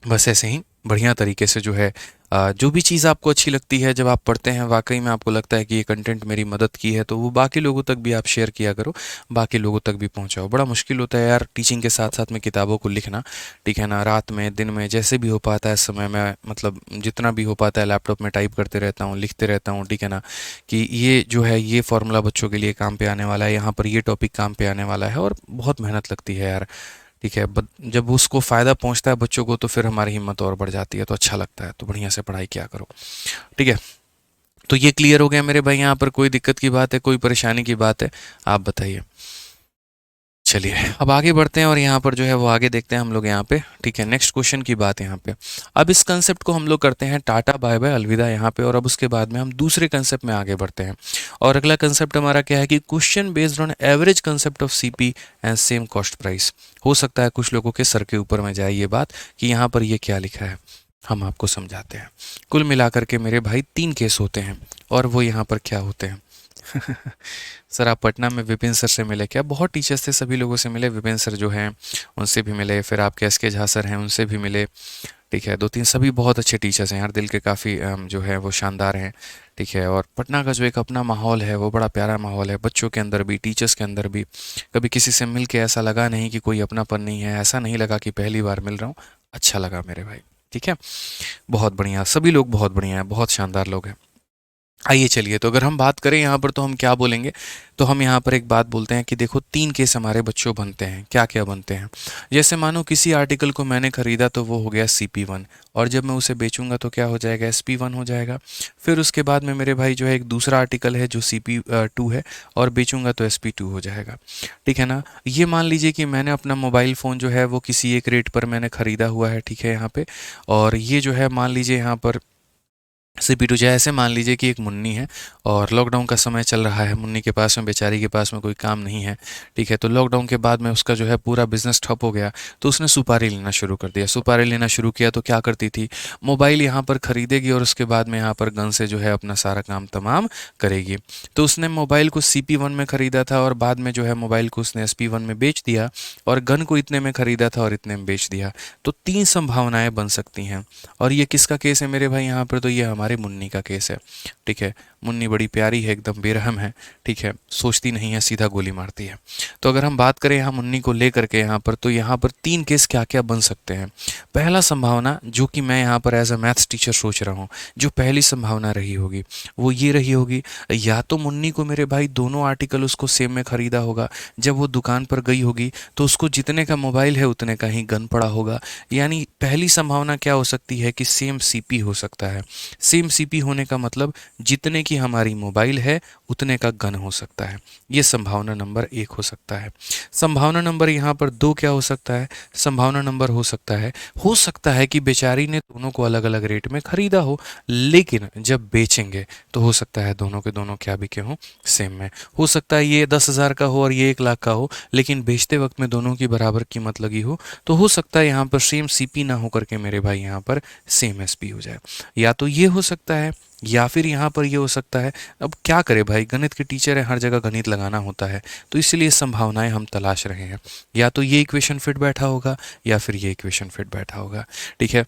बस ऐसे ही बढ़िया तरीके से जो है जो भी चीज़ आपको अच्छी लगती है, जब आप पढ़ते हैं वाकई में आपको लगता है कि ये कंटेंट मेरी मदद की है, तो वो बाकी लोगों तक भी आप शेयर किया करो, बाकी लोगों तक भी पहुंचाओ। बड़ा मुश्किल होता है यार टीचिंग के साथ साथ में किताबों को लिखना, ठीक है ना। रात में दिन में जैसे भी हो पाता है समय में, मतलब जितना भी हो पाता है लैपटॉप में टाइप करते रहता हूँ, लिखते रहता हूँ, ठीक है ना, कि ये जो है ये फॉर्मूला बच्चों के लिए काम पे आने वाला है, यहाँ पर ये टॉपिक काम पे आने वाला है, और बहुत मेहनत लगती है यार, ठीक है। जब उसको फ़ायदा पहुंचता है बच्चों को तो फिर हमारी हिम्मत और बढ़ जाती है, तो अच्छा लगता है। तो बढ़िया से पढ़ाई किया करो, ठीक है। तो ये क्लियर हो गया मेरे भाई, यहाँ पर कोई दिक्कत की बात है, कोई परेशानी की बात है, आप बताइए। चलिए अब आगे बढ़ते हैं और यहाँ पर जो है वो आगे देखते हैं हम लोग यहाँ पे, ठीक है। नेक्स्ट क्वेश्चन की बात यहाँ पे। अब इस कंसेप्ट को हम लोग करते हैं टाटा बाय बाय अलविदा यहाँ पे, और अब उसके बाद में हम दूसरे कंसेप्ट में आगे बढ़ते हैं। और अगला कंसेप्ट हमारा क्या है कि question based on average concept of CP and same cost price. हो सकता है कुछ लोगों के सर के ऊपर में जाए ये बात कि यहाँ पर ये क्या लिखा है, हम आपको समझाते हैं। कुल मिलाकर के मेरे भाई 3 केस होते हैं, और वो यहाँ पर क्या होते हैं। सर आप पटना में विपिन सर से मिले क्या? बहुत टीचर्स थे, सभी लोगों से मिले। विपिन सर जो हैं उनसे भी मिले, फिर आपके एस के झा सर हैं उनसे भी मिले, ठीक है। 2-3 सभी बहुत अच्छे टीचर्स हैं यार, दिल के काफ़ी जो है वो शानदार हैं, ठीक है। और पटना का जो एक अपना माहौल है वो बड़ा प्यारा माहौल है, बच्चों के अंदर भी टीचर्स के अंदर भी। कभी किसी से मिल के ऐसा लगा नहीं कि कोई अपनापन नहीं है, ऐसा नहीं लगा कि पहली बार मिल रहा हूँ। अच्छा लगा मेरे भाई, ठीक है। बहुत बढ़िया, सभी लोग बहुत बढ़िया हैं, बहुत शानदार लोग हैं। आइए चलिए, तो अगर हम बात करें यहाँ पर तो हम क्या बोलेंगे, तो हम यहाँ पर एक बात बोलते हैं कि देखो 3 केस हमारे बच्चों बनते हैं। क्या क्या बनते हैं? जैसे मानो किसी आर्टिकल को मैंने खरीदा तो वो हो गया CP1, और जब मैं उसे बेचूंगा तो क्या हो जाएगा? SP1 हो जाएगा। फिर उसके बाद में मेरे भाई जो है एक दूसरा आर्टिकल है जो CP2 है, और बेचूंगा तो SP2 हो जाएगा, ठीक है ना। ये मान लीजिए कि मैंने अपना मोबाइल फ़ोन जो है वो किसी एक रेट पर मैंने ख़रीदा हुआ है, ठीक है यहाँ पे। और ये जो है मान लीजिए यहाँ पर CP2 जैसे मान लीजिए कि एक मुन्नी है, और लॉकडाउन का समय चल रहा है, मुन्नी के पास में, बेचारी के पास में कोई काम नहीं है, ठीक है। तो लॉकडाउन के बाद में उसका जो है पूरा बिजनेस ठप हो गया, तो उसने सुपारी लेना शुरू कर दिया। सुपारी लेना शुरू किया तो क्या करती थी, मोबाइल यहाँ पर खरीदेगी और उसके बाद में यहाँ पर गन से जो है अपना सारा काम तमाम करेगी। तो उसने मोबाइल को CP1 में ख़रीदा था, और बाद में जो है मोबाइल को उसने SP1 में बेच दिया, और गन को इतने में ख़रीदा था और इतने में बेच दिया। तो 3 संभावनाएं बन सकती हैं। और ये किसका केस है मेरे भाई यहाँ पर? तो ये हमारे मुन्नी का केस है, ठीक है। मुन्नी बड़ी प्यारी है, एकदम बेरहम है, ठीक है, सोचती नहीं है, सीधा गोली मारती है। तो अगर हम बात करें यहाँ मुन्नी को लेकर के यहाँ पर, तो यहाँ पर 3 केस क्या क्या बन सकते हैं। पहला संभावना जो कि मैं यहाँ पर एज अ मैथ्स टीचर सोच रहा हूँ, जो पहली संभावना रही होगी वो ये रही होगी, या तो मुन्नी को मेरे भाई दोनों आर्टिकल उसको सेम में खरीदा होगा, जब वो दुकान पर गई होगी तो उसको जितने का मोबाइल है उतने का ही गन पड़ा होगा। यानी पहली संभावना क्या हो सकती है कि सेम सीपी हो सकता है। सेम सीपी होने का मतलब जितने की हमारी मोबाइल है उतने का गन हो सकता है। ये संभावना नंबर 1 हो सकता है। संभावना नंबर यहाँ पर 2 क्या हो सकता है, संभावना नंबर हो सकता है कि बेचारी ने दोनों को अलग अलग रेट में खरीदा हो, लेकिन जब बेचेंगे तो हो सकता है दोनों के दोनों क्या बिके हों, सेम में। हो सकता है ये 10,000 का हो और ये 1 लाख का हो, लेकिन बेचते वक्त में दोनों की बराबर कीमत लगी हो, तो हो सकता है यहाँ पर सेम सीपी ना होकर के मेरे भाई यहाँ पर सेम एसपी हो जाए। या तो ये हो सकता है, या फिर यहाँ पर ये हो सकता है। अब क्या करें भाई, गणित के टीचर है, हर जगह गणित लगाना होता है, तो इसलिए संभावनाएं हम तलाश रहे हैं। या तो ये इक्वेशन फिट बैठा होगा या फिर ये इक्वेशन फिट बैठा होगा, ठीक है।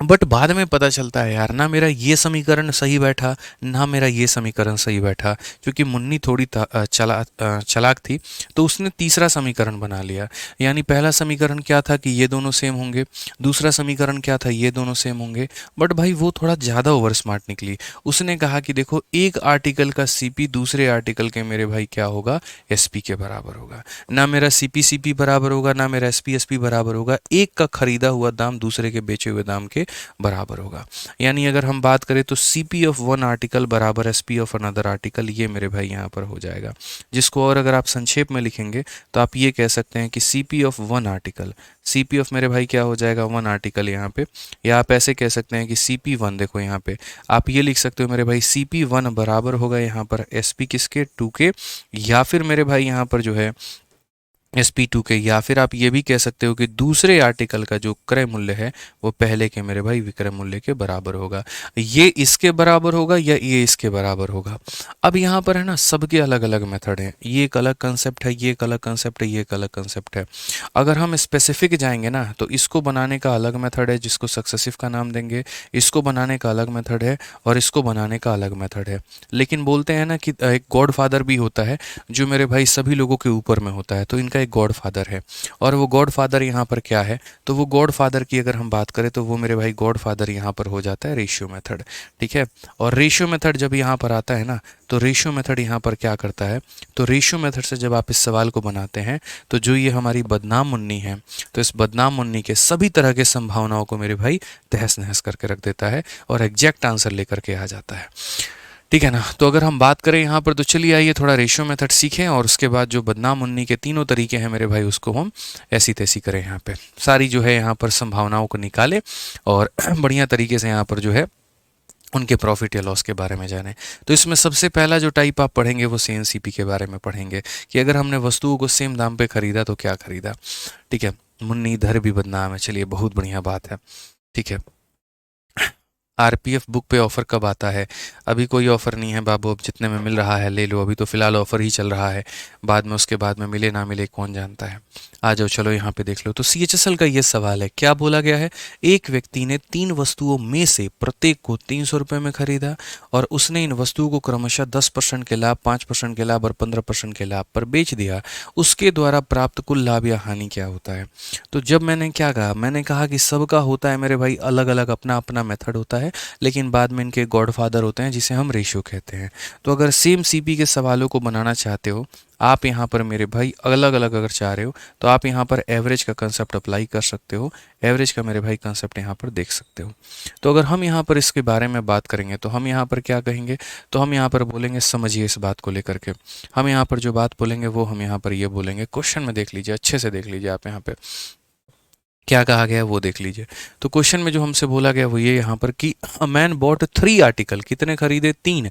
बट बाद में पता चलता है यार, ना मेरा ये समीकरण सही बैठा, ना मेरा ये समीकरण सही बैठा, क्योंकि मुन्नी थोड़ी चालाक थी, तो उसने तीसरा समीकरण बना लिया। यानी पहला समीकरण क्या था कि ये दोनों सेम होंगे, दूसरा समीकरण क्या था, ये दोनों सेम होंगे। बट भाई वो थोड़ा ज़्यादा ओवर स्मार्ट निकली। उसने कहा कि देखो, एक आर्टिकल का सीपी दूसरे आर्टिकल के मेरे भाई क्या होगा, एसपी के बराबर होगा। ना मेरा सीपी सीपी बराबर होगा, ना मेरा एसपी एसपी बराबर होगा। एक का खरीदा हुआ दाम दूसरे के बेचे हुए दाम के बराबर होगा। यानी अगर हम बात करें तो सीपी ऑफ वन आर्टिकल बराबर एसपी ऑफ अनदर आर्टिकल, ये मेरे भाई यहाँ पर हो जाएगा। जिसको और अगर आप संक्षेप में लिखेंगे तो आप ये कह सकते हैं कि CP of one article, CP of मेरे भाई क्या हो जाएगा, वन आर्टिकल यहाँ पे। या आप ऐसे कह सकते हैं कि सीपी वन, देखो यहाँ पे आप ये लिख सकते हो मेरे भाई, सीपी वन बराबर होगा यहाँ पर एसपी किसके, 2 के, या फिर मेरे भाई यहाँ पर जो है SP2 के। या फिर आप ये भी कह सकते हो कि दूसरे आर्टिकल का जो क्रय मूल्य है वो पहले के मेरे भाई विक्रय मूल्य के बराबर होगा। ये इसके बराबर होगा या ये इसके बराबर होगा। अब यहाँ पर है ना, सबके अलग अलग मेथड हैं। ये एक अलग कंसेप्ट है, ये एक अलग कंसेप्ट है, ये एक अलग कंसेप्ट है। अगर हम स्पेसिफिक जाएंगे ना, तो इसको बनाने का अलग मेथड है जिसको सक्सेसिव का नाम देंगे, इसको बनाने का अलग मेथड है, और इसको बनाने का अलग मेथड है। लेकिन बोलते हैं ना कि एक गॉड फादर भी होता है जो मेरे भाई सभी लोगों के ऊपर में होता है, तो इनका एक गॉड फादर है। और वो गॉड फादर यहाँ पर क्या है, तो वो गॉड फादर की अगर हम बात करें तो वो मेरे भाई गॉड फादर यहाँ पर हो जाता है रेशियो मेथड, ठीक है। और रेशियो मेथड जब यहाँ पर आता है ना, तो रेशियो मेथड यहाँ पर क्या करता है, तो रेशियो मेथड से जब आप इस सवाल को बनाते हैं, तो जो ये हमारी बदनाम मुन्नी है, तो इस बदनाम मुन्नी के सभी तरह के संभावनाओं को मेरे भाई तहस नहस करके रख देता है और एग्जैक्ट आंसर लेकर के आ जाता है, ठीक है ना। तो अगर हम बात करें यहाँ पर, तो चलिए आइए थोड़ा रेशियो मेथड सीखें, और उसके बाद जो बदनाम मुन्नी के तीनों तरीके हैं मेरे भाई उसको हम ऐसी तैसी करें। यहाँ पे सारी जो है यहाँ पर संभावनाओं को निकालें और बढ़िया तरीके से यहाँ पर जो है उनके प्रॉफिट या लॉस के बारे में जानें। तो इसमें सबसे पहला जो टाइप आप पढ़ेंगे वो CNCP के बारे में पढ़ेंगे कि अगर हमने वस्तुओं को सेम दाम पे खरीदा तो क्या खरीदा, ठीक है। मुन्नी इधर भी बदनाम है, चलिए बहुत बढ़िया बात है, ठीक है। RPF बुक पे ऑफ़र कब आता है? अभी कोई ऑफ़र नहीं है बाबू, अब जितने में मिल रहा है ले लो, अभी तो फ़िलहाल ऑफ़र ही चल रहा है। बाद में उसके बाद में मिले ना मिले कौन जानता है। आ जाओ चलो यहाँ पे देख लो। तो CHSL का ये सवाल है, क्या बोला गया है, एक व्यक्ति ने 3 वस्तुओं में से प्रत्येक को 300 रुपये में खरीदा और उसने इन वस्तुओं को क्रमशः 10% के लाभ, 5% के लाभ और 15% के लाभ पर बेच दिया। उसके द्वारा प्राप्त कुल लाभ या हानि क्या होता है? तो जब मैंने क्या कहा, मैंने कहा कि सबका होता है मेरे भाई अलग अलग अपना अपना मेथड होता है, लेकिन बाद में इनके गॉडफादर होते हैं जिसे हम रेशियो कहते हैं। तो अगर सेम सीपी के सवालों को बनाना चाहते हो आप, यहाँ पर मेरे भाई अलग अलग अगर चाह रहे हो, तो आप यहाँ पर एवरेज का कंसेप्ट अप्लाई कर सकते हो। एवरेज का मेरे भाई कंसेप्ट यहाँ पर देख सकते हो। तो अगर हम यहाँ पर इसके बारे में बात करेंगे तो हम यहाँ पर क्या कहेंगे, तो हम यहाँ पर बोलेंगे, समझिए इस बात को लेकर के हम यहाँ पर जो बात बोलेंगे वो हम यहाँ पर ये बोलेंगे, क्वेश्चन में देख लीजिए, अच्छे से देख लीजिए आप यहाँ पे क्या कहा गया है वो देख लीजिए। तो क्वेश्चन में जो हमसे बोला गया वो ये यहाँ पर कि अ मैन बॉट 3 आर्टिकल, कितने खरीदे, 3,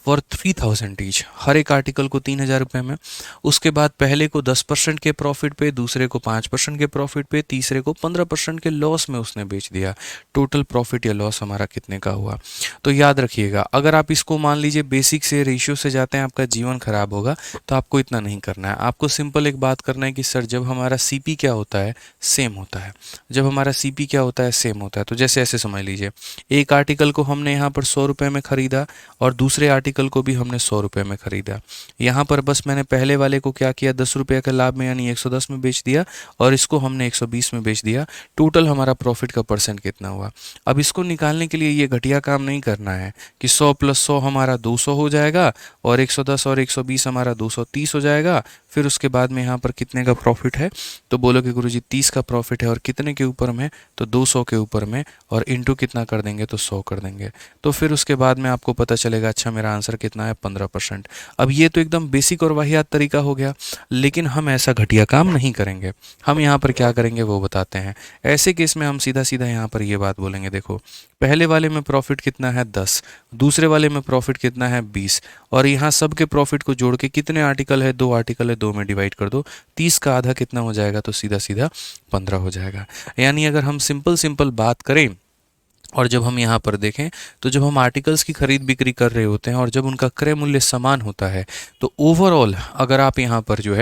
फॉर 3000 ईच, हर एक आर्टिकल को 3000 रुपये में। उसके बाद पहले को 10% के प्रॉफिट पे, दूसरे को 5% के प्रॉफिट पे, तीसरे को 15% के लॉस में उसने बेच दिया। टोटल प्रॉफिट या लॉस हमारा कितने का हुआ? तो याद रखिएगा, अगर आप इसको मान लीजिए बेसिक से रेशियो से जाते हैं आपका जीवन खराब होगा, तो आपको इतना नहीं करना है। आपको सिंपल एक बात करना है कि सर जब हमारा CP क्या होता है, सेम होता है, जब हमारा सीपी क्या होता है, सेम होता है। तो जैसे ऐसे समझ लीजिए, एक आर्टिकल को हमने यहाँ पर 100 रुपये में ख़रीदा और दूसरे आर्टिकल को भी हमने 100 रुपये में ख़रीदा। यहाँ पर बस मैंने पहले वाले को क्या किया, 10 रुपये के लाभ में यानी 110 में बेच दिया, और इसको हमने 120 में बेच दिया। टोटल हमारा प्रॉफिट का परसेंट कितना हुआ। अब इसको निकालने के लिए ये घटिया काम नहीं करना है कि 100 + 100 हमारा 200 हो जाएगा, और 110 और 120 हमारा 230 हो जाएगा। फिर उसके बाद में यहाँ पर कितने का प्रॉफिट है, तो बोलोगे गुरुजी 30 का प्रॉफिट है, और कितने के ऊपर में, तो 200 के ऊपर में, और इंटू कितना कर देंगे, तो 100 कर देंगे। तो फिर उसके बाद में आपको पता चलेगा, अच्छा मेरा आंसर कितना है, 15%। अब ये तो एकदम बेसिक और वाहियात तरीका हो गया, लेकिन हम ऐसा घटिया काम नहीं करेंगे। हम यहाँ पर क्या करेंगे वो बताते हैं। ऐसे केस में हम सीधा सीधा यहाँ पर ये बात बोलेंगे, देखो पहले वाले में प्रॉफिट कितना है, 10, दूसरे वाले में प्रॉफिट कितना है, 20, और यहाँ सब के प्रॉफिट को जोड़ के कितने आर्टिकल है, 2 आर्टिकल है, 2 में डिवाइड कर दो, 30 का आधा कितना हो जाएगा, तो सीधा सीधा 15 हो जाएगा। यानी अगर हम सिंपल सिंपल बात करें, और जब हम यहाँ पर देखें, तो जब हम आर्टिकल्स की खरीद बिक्री कर रहे होते हैं और जब उनका क्रय मूल्य समान होता है, तो ओवरऑल अगर आप यहाँ पर जो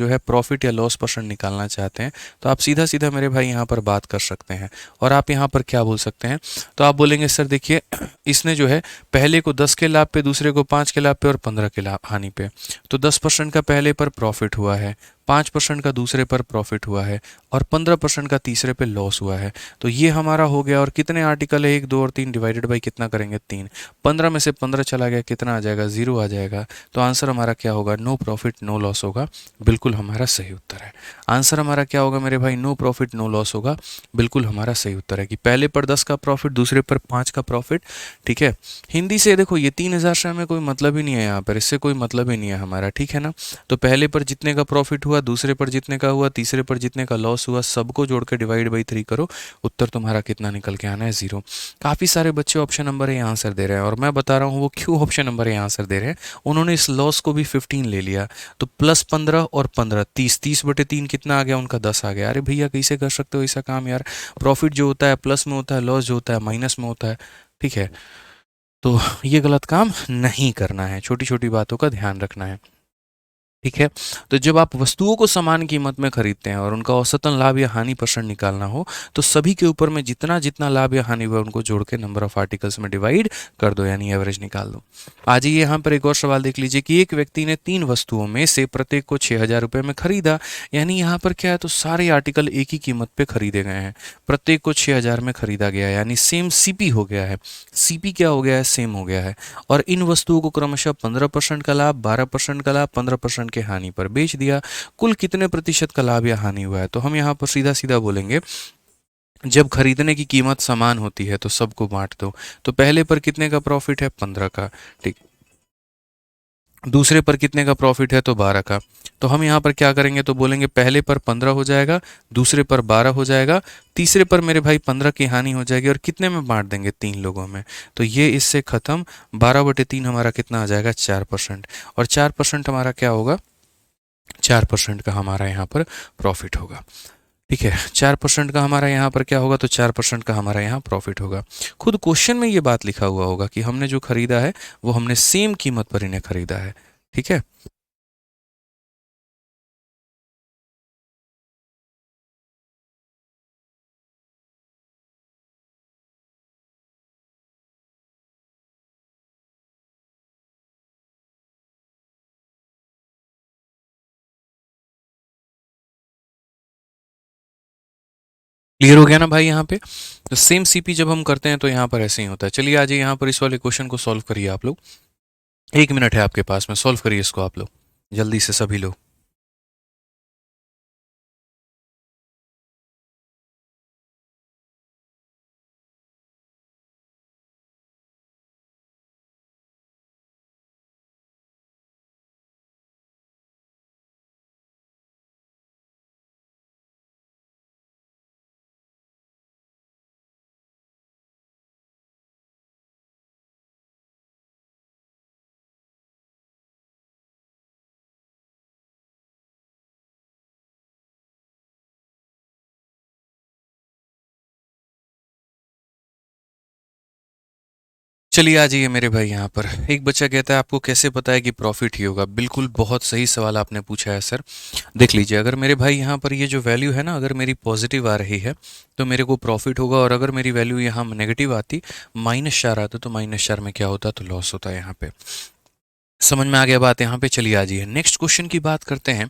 है, प्रॉफिट या लॉस परसेंट निकालना चाहते हैं, तो आप सीधा सीधा मेरे भाई यहाँ पर बात कर सकते हैं। और आप यहाँ पर क्या बोल सकते हैं, तो आप बोलेंगे सर देखिए, इसने जो है पहले को 10 के लाभ पे, दूसरे को 5 के लाभ पे और 15 के लाभ हानि पे, तो 10% का पहले पर प्रॉफिट हुआ है, 5% का दूसरे पर प्रॉफिट हुआ है, और 15% का तीसरे पे लॉस हुआ है। तो ये हमारा हो गया। और कितने आर्टिकल है, 1, 2 और 3, डिवाइडेड बाई कितना करेंगे, 3। 15 में से 15 चला गया, कितना आ जाएगा, 0 आ जाएगा। तो आंसर हमारा क्या होगा, नो प्रॉफिट नो लॉस होगा। बिल्कुल हमारा सही उत्तर है। आंसर हमारा क्या होगा मेरे भाई, नो प्रॉफिट नो लॉस होगा। बिल्कुल हमारा सही उत्तर है कि पहले पर 10 का प्रॉफिट, दूसरे पर 5 का प्रॉफिट। ठीक है, हिंदी से देखो ये 3000 से हमें कोई मतलब ही नहीं है, यहाँ पर इससे कोई मतलब ही नहीं है हमारा। ठीक है ना, तो पहले पर जितने का प्रॉफिट हुआ, दूसरे पर जितने का हुआ, तीसरे पर जितने का लॉस हुआ, सबको जोड़ के डिवाइड बाई 3 करो, उत्तर तुम्हारा कितना निकल के आना है, 0। काफ़ी सारे बच्चे ऑप्शन नंबर ए आंसर दे रहे हैं, और मैं बता रहा हूँ वो क्यों ऑप्शन नंबर ए आंसर दे रहे हैं। उन्होंने इस लॉस को भी 15 ले लिया, तो +15 और 15, 30, 30/3 कितना आ गया उनका, 10 आ गया। अरे भैया कैसे कर सकते हो ऐसा काम यार, प्रॉफिट जो होता है प्लस में होता है, लॉस जो होता है माइनस में होता है। ठीक है, तो ये गलत काम नहीं करना है, छोटी छोटी बातों का ध्यान रखना है। ठीक है, तो जब आप वस्तुओं को समान कीमत में खरीदते हैं और उनका औसतन लाभ या हानि परसेंट निकालना हो, तो सभी के ऊपर में जितना जितना लाभ या हानि हुआ उनको जोड़ के नंबर ऑफ आर्टिकल्स में डिवाइड कर दो, यानी एवरेज निकाल दो। आ जाइए यहाँ पर एक और सवाल देख लीजिए कि एक व्यक्ति ने 3 वस्तुओं में से प्रत्येक को 6000 रुपये में खरीदा। यानी यहाँ पर क्या है, तो सारे आर्टिकल एक ही कीमत पे खरीदे गए हैं, प्रत्येक को 6000 में खरीदा गया है, यानी सेम सीपी हो गया है। सीपी क्या हो गया है, सेम हो गया है। और इन वस्तुओं को क्रमशः 15% का लाभ, 12% का लाभ, 15% के हानि पर बेच दिया। कुल कितने प्रतिशत का लाभ या हानि हुआ है, तो हम यहाँ पर सीधा सीधा बोलेंगे, जब खरीदने की कीमत समान होती है तो सबको बांट दो। तो पहले पर कितने का प्रॉफिट है, 15 का। ठीक, दूसरे पर कितने का प्रॉफिट है, तो 12 का। तो हम यहाँ पर क्या करेंगे, तो बोलेंगे पहले पर 15 हो जाएगा, दूसरे पर 12 हो जाएगा, तीसरे पर मेरे भाई 15 की हानि हो जाएगी, और कितने में बांट देंगे, 3 लोगों में। तो ये इससे खत्म, 12/3 हमारा कितना आ जाएगा, 4%। और 4% हमारा क्या होगा, 4% का हमारा यहाँ पर प्रॉफिट होगा। ठीक है, 4% का हमारा यहाँ पर क्या होगा, तो 4% का हमारा यहाँ प्रॉफिट होगा। खुद क्वेश्चन में ये बात लिखा हुआ होगा कि हमने जो खरीदा है वो हमने सेम कीमत पर इन्हें खरीदा है। ठीक है, क्लियर हो गया ना भाई यहाँ पे। तो सेम सीपी जब हम करते हैं तो यहाँ पर ऐसे ही होता है। चलिए आज यहाँ पर इस वाले क्वेश्चन को सॉल्व करिए आप लोग। 1 मिनट है आपके पास में, सॉल्व करिए इसको आप लोग जल्दी से सभी लोग। चलिए आ जाइए मेरे भाई यहाँ पर। एक बच्चा कहता है आपको कैसे पता है कि प्रॉफिट ही होगा। बिल्कुल बहुत सही सवाल आपने पूछा है सर। देख लीजिए, अगर मेरे भाई यहाँ पर ये जो वैल्यू है ना, अगर मेरी पॉजिटिव आ रही है तो मेरे को प्रॉफिट होगा, और अगर मेरी वैल्यू यहाँ नेगेटिव आती, -4 आता, तो -4 में क्या होता, तो लॉस होता है यहाँ पे। समझ में आ गया बात यहाँ पे। चलिए आ जाइए नेक्स्ट क्वेश्चन की बात करते हैं।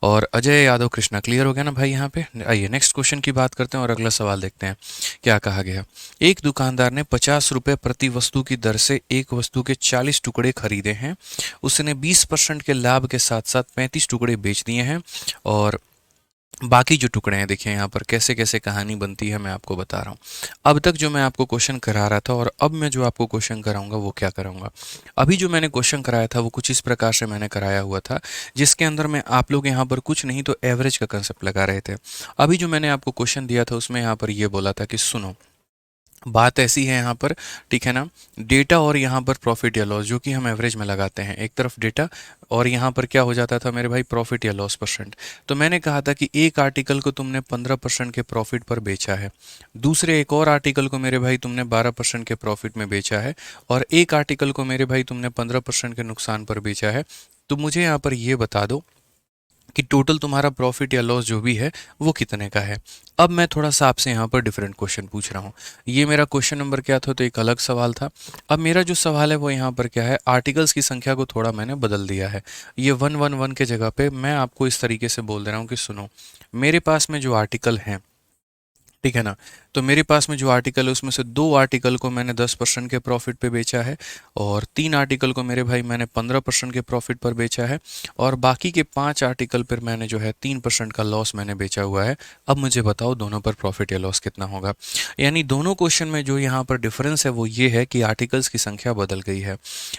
और अजय यादव कृष्णा क्लियर हो गया ना भाई यहाँ पे। आइए नेक्स्ट क्वेश्चन की बात करते हैं और अगला सवाल देखते हैं क्या कहा गया। एक दुकानदार ने 50 रुपये प्रति वस्तु की दर से एक वस्तु के 40 टुकड़े खरीदे हैं। उसने 20% के लाभ के साथ साथ 35 टुकड़े बेच दिए हैं, और बाकी जो टुकड़े हैं, देखिए यहाँ पर कैसे कैसे कहानी बनती है मैं आपको बता रहा हूँ। अब तक जो मैं आपको क्वेश्चन करा रहा था और अब मैं जो आपको क्वेश्चन कराऊंगा वो क्या कराऊंगा। अभी जो मैंने क्वेश्चन कराया था वो कुछ इस प्रकार से मैंने कराया हुआ था, जिसके अंदर में आप लोग यहाँ पर कुछ नहीं तो एवरेज का कंसेप्ट लगा रहे थे। अभी जो मैंने आपको क्वेश्चन दिया था उसमें यहाँ पर ये बोला था कि सुनो, बात ऐसी है यहाँ पर, ठीक है ना, डेटा और यहाँ पर प्रॉफिट या लॉस जो कि हम एवरेज में लगाते हैं, एक तरफ डेटा और यहाँ पर क्या हो जाता था मेरे भाई, प्रॉफिट या लॉस परसेंट। तो मैंने कहा था कि एक आर्टिकल को तुमने 15% के प्रॉफिट पर बेचा है, दूसरे एक और आर्टिकल को मेरे भाई तुमने 12% के प्रॉफिट में बेचा है, और एक आर्टिकल को मेरे भाई तुमने 15% के नुकसान पर बेचा है। तो मुझे यहाँ पर ये बता दो कि टोटल तुम्हारा प्रॉफिट या लॉस जो भी है वो कितने का है। अब मैं थोड़ा सा आपसे यहाँ पर डिफरेंट क्वेश्चन पूछ रहा हूँ। ये मेरा क्वेश्चन नंबर क्या था, तो एक अलग सवाल था। अब मेरा जो सवाल है वो यहाँ पर क्या है, आर्टिकल्स की संख्या को थोड़ा मैंने बदल दिया है। ये 111 के जगह पे मैं आपको इस तरीके से बोल दे रहा हूँ कि सुनो, मेरे पास में जो आर्टिकल हैं, ठीक है ना, तो मेरे पास में जो आर्टिकल है उसमें से 2 आर्टिकल को मैंने 10% के प्रॉफिट पे बेचा है, और 3 आर्टिकल को मेरे भाई मैंने 15% के प्रॉफिट पर बेचा है, और बाकी के 5 आर्टिकल पर मैंने जो है 3% का लॉस मैंने बेचा हुआ है। अब मुझे बताओ दोनों पर प्रॉफिट या लॉस कितना होगा। यानी दोनों क्वेश्चन में जो यहाँ पर डिफरेंस है वो ये है कि आर्टिकल्स की संख्या बदल गई है।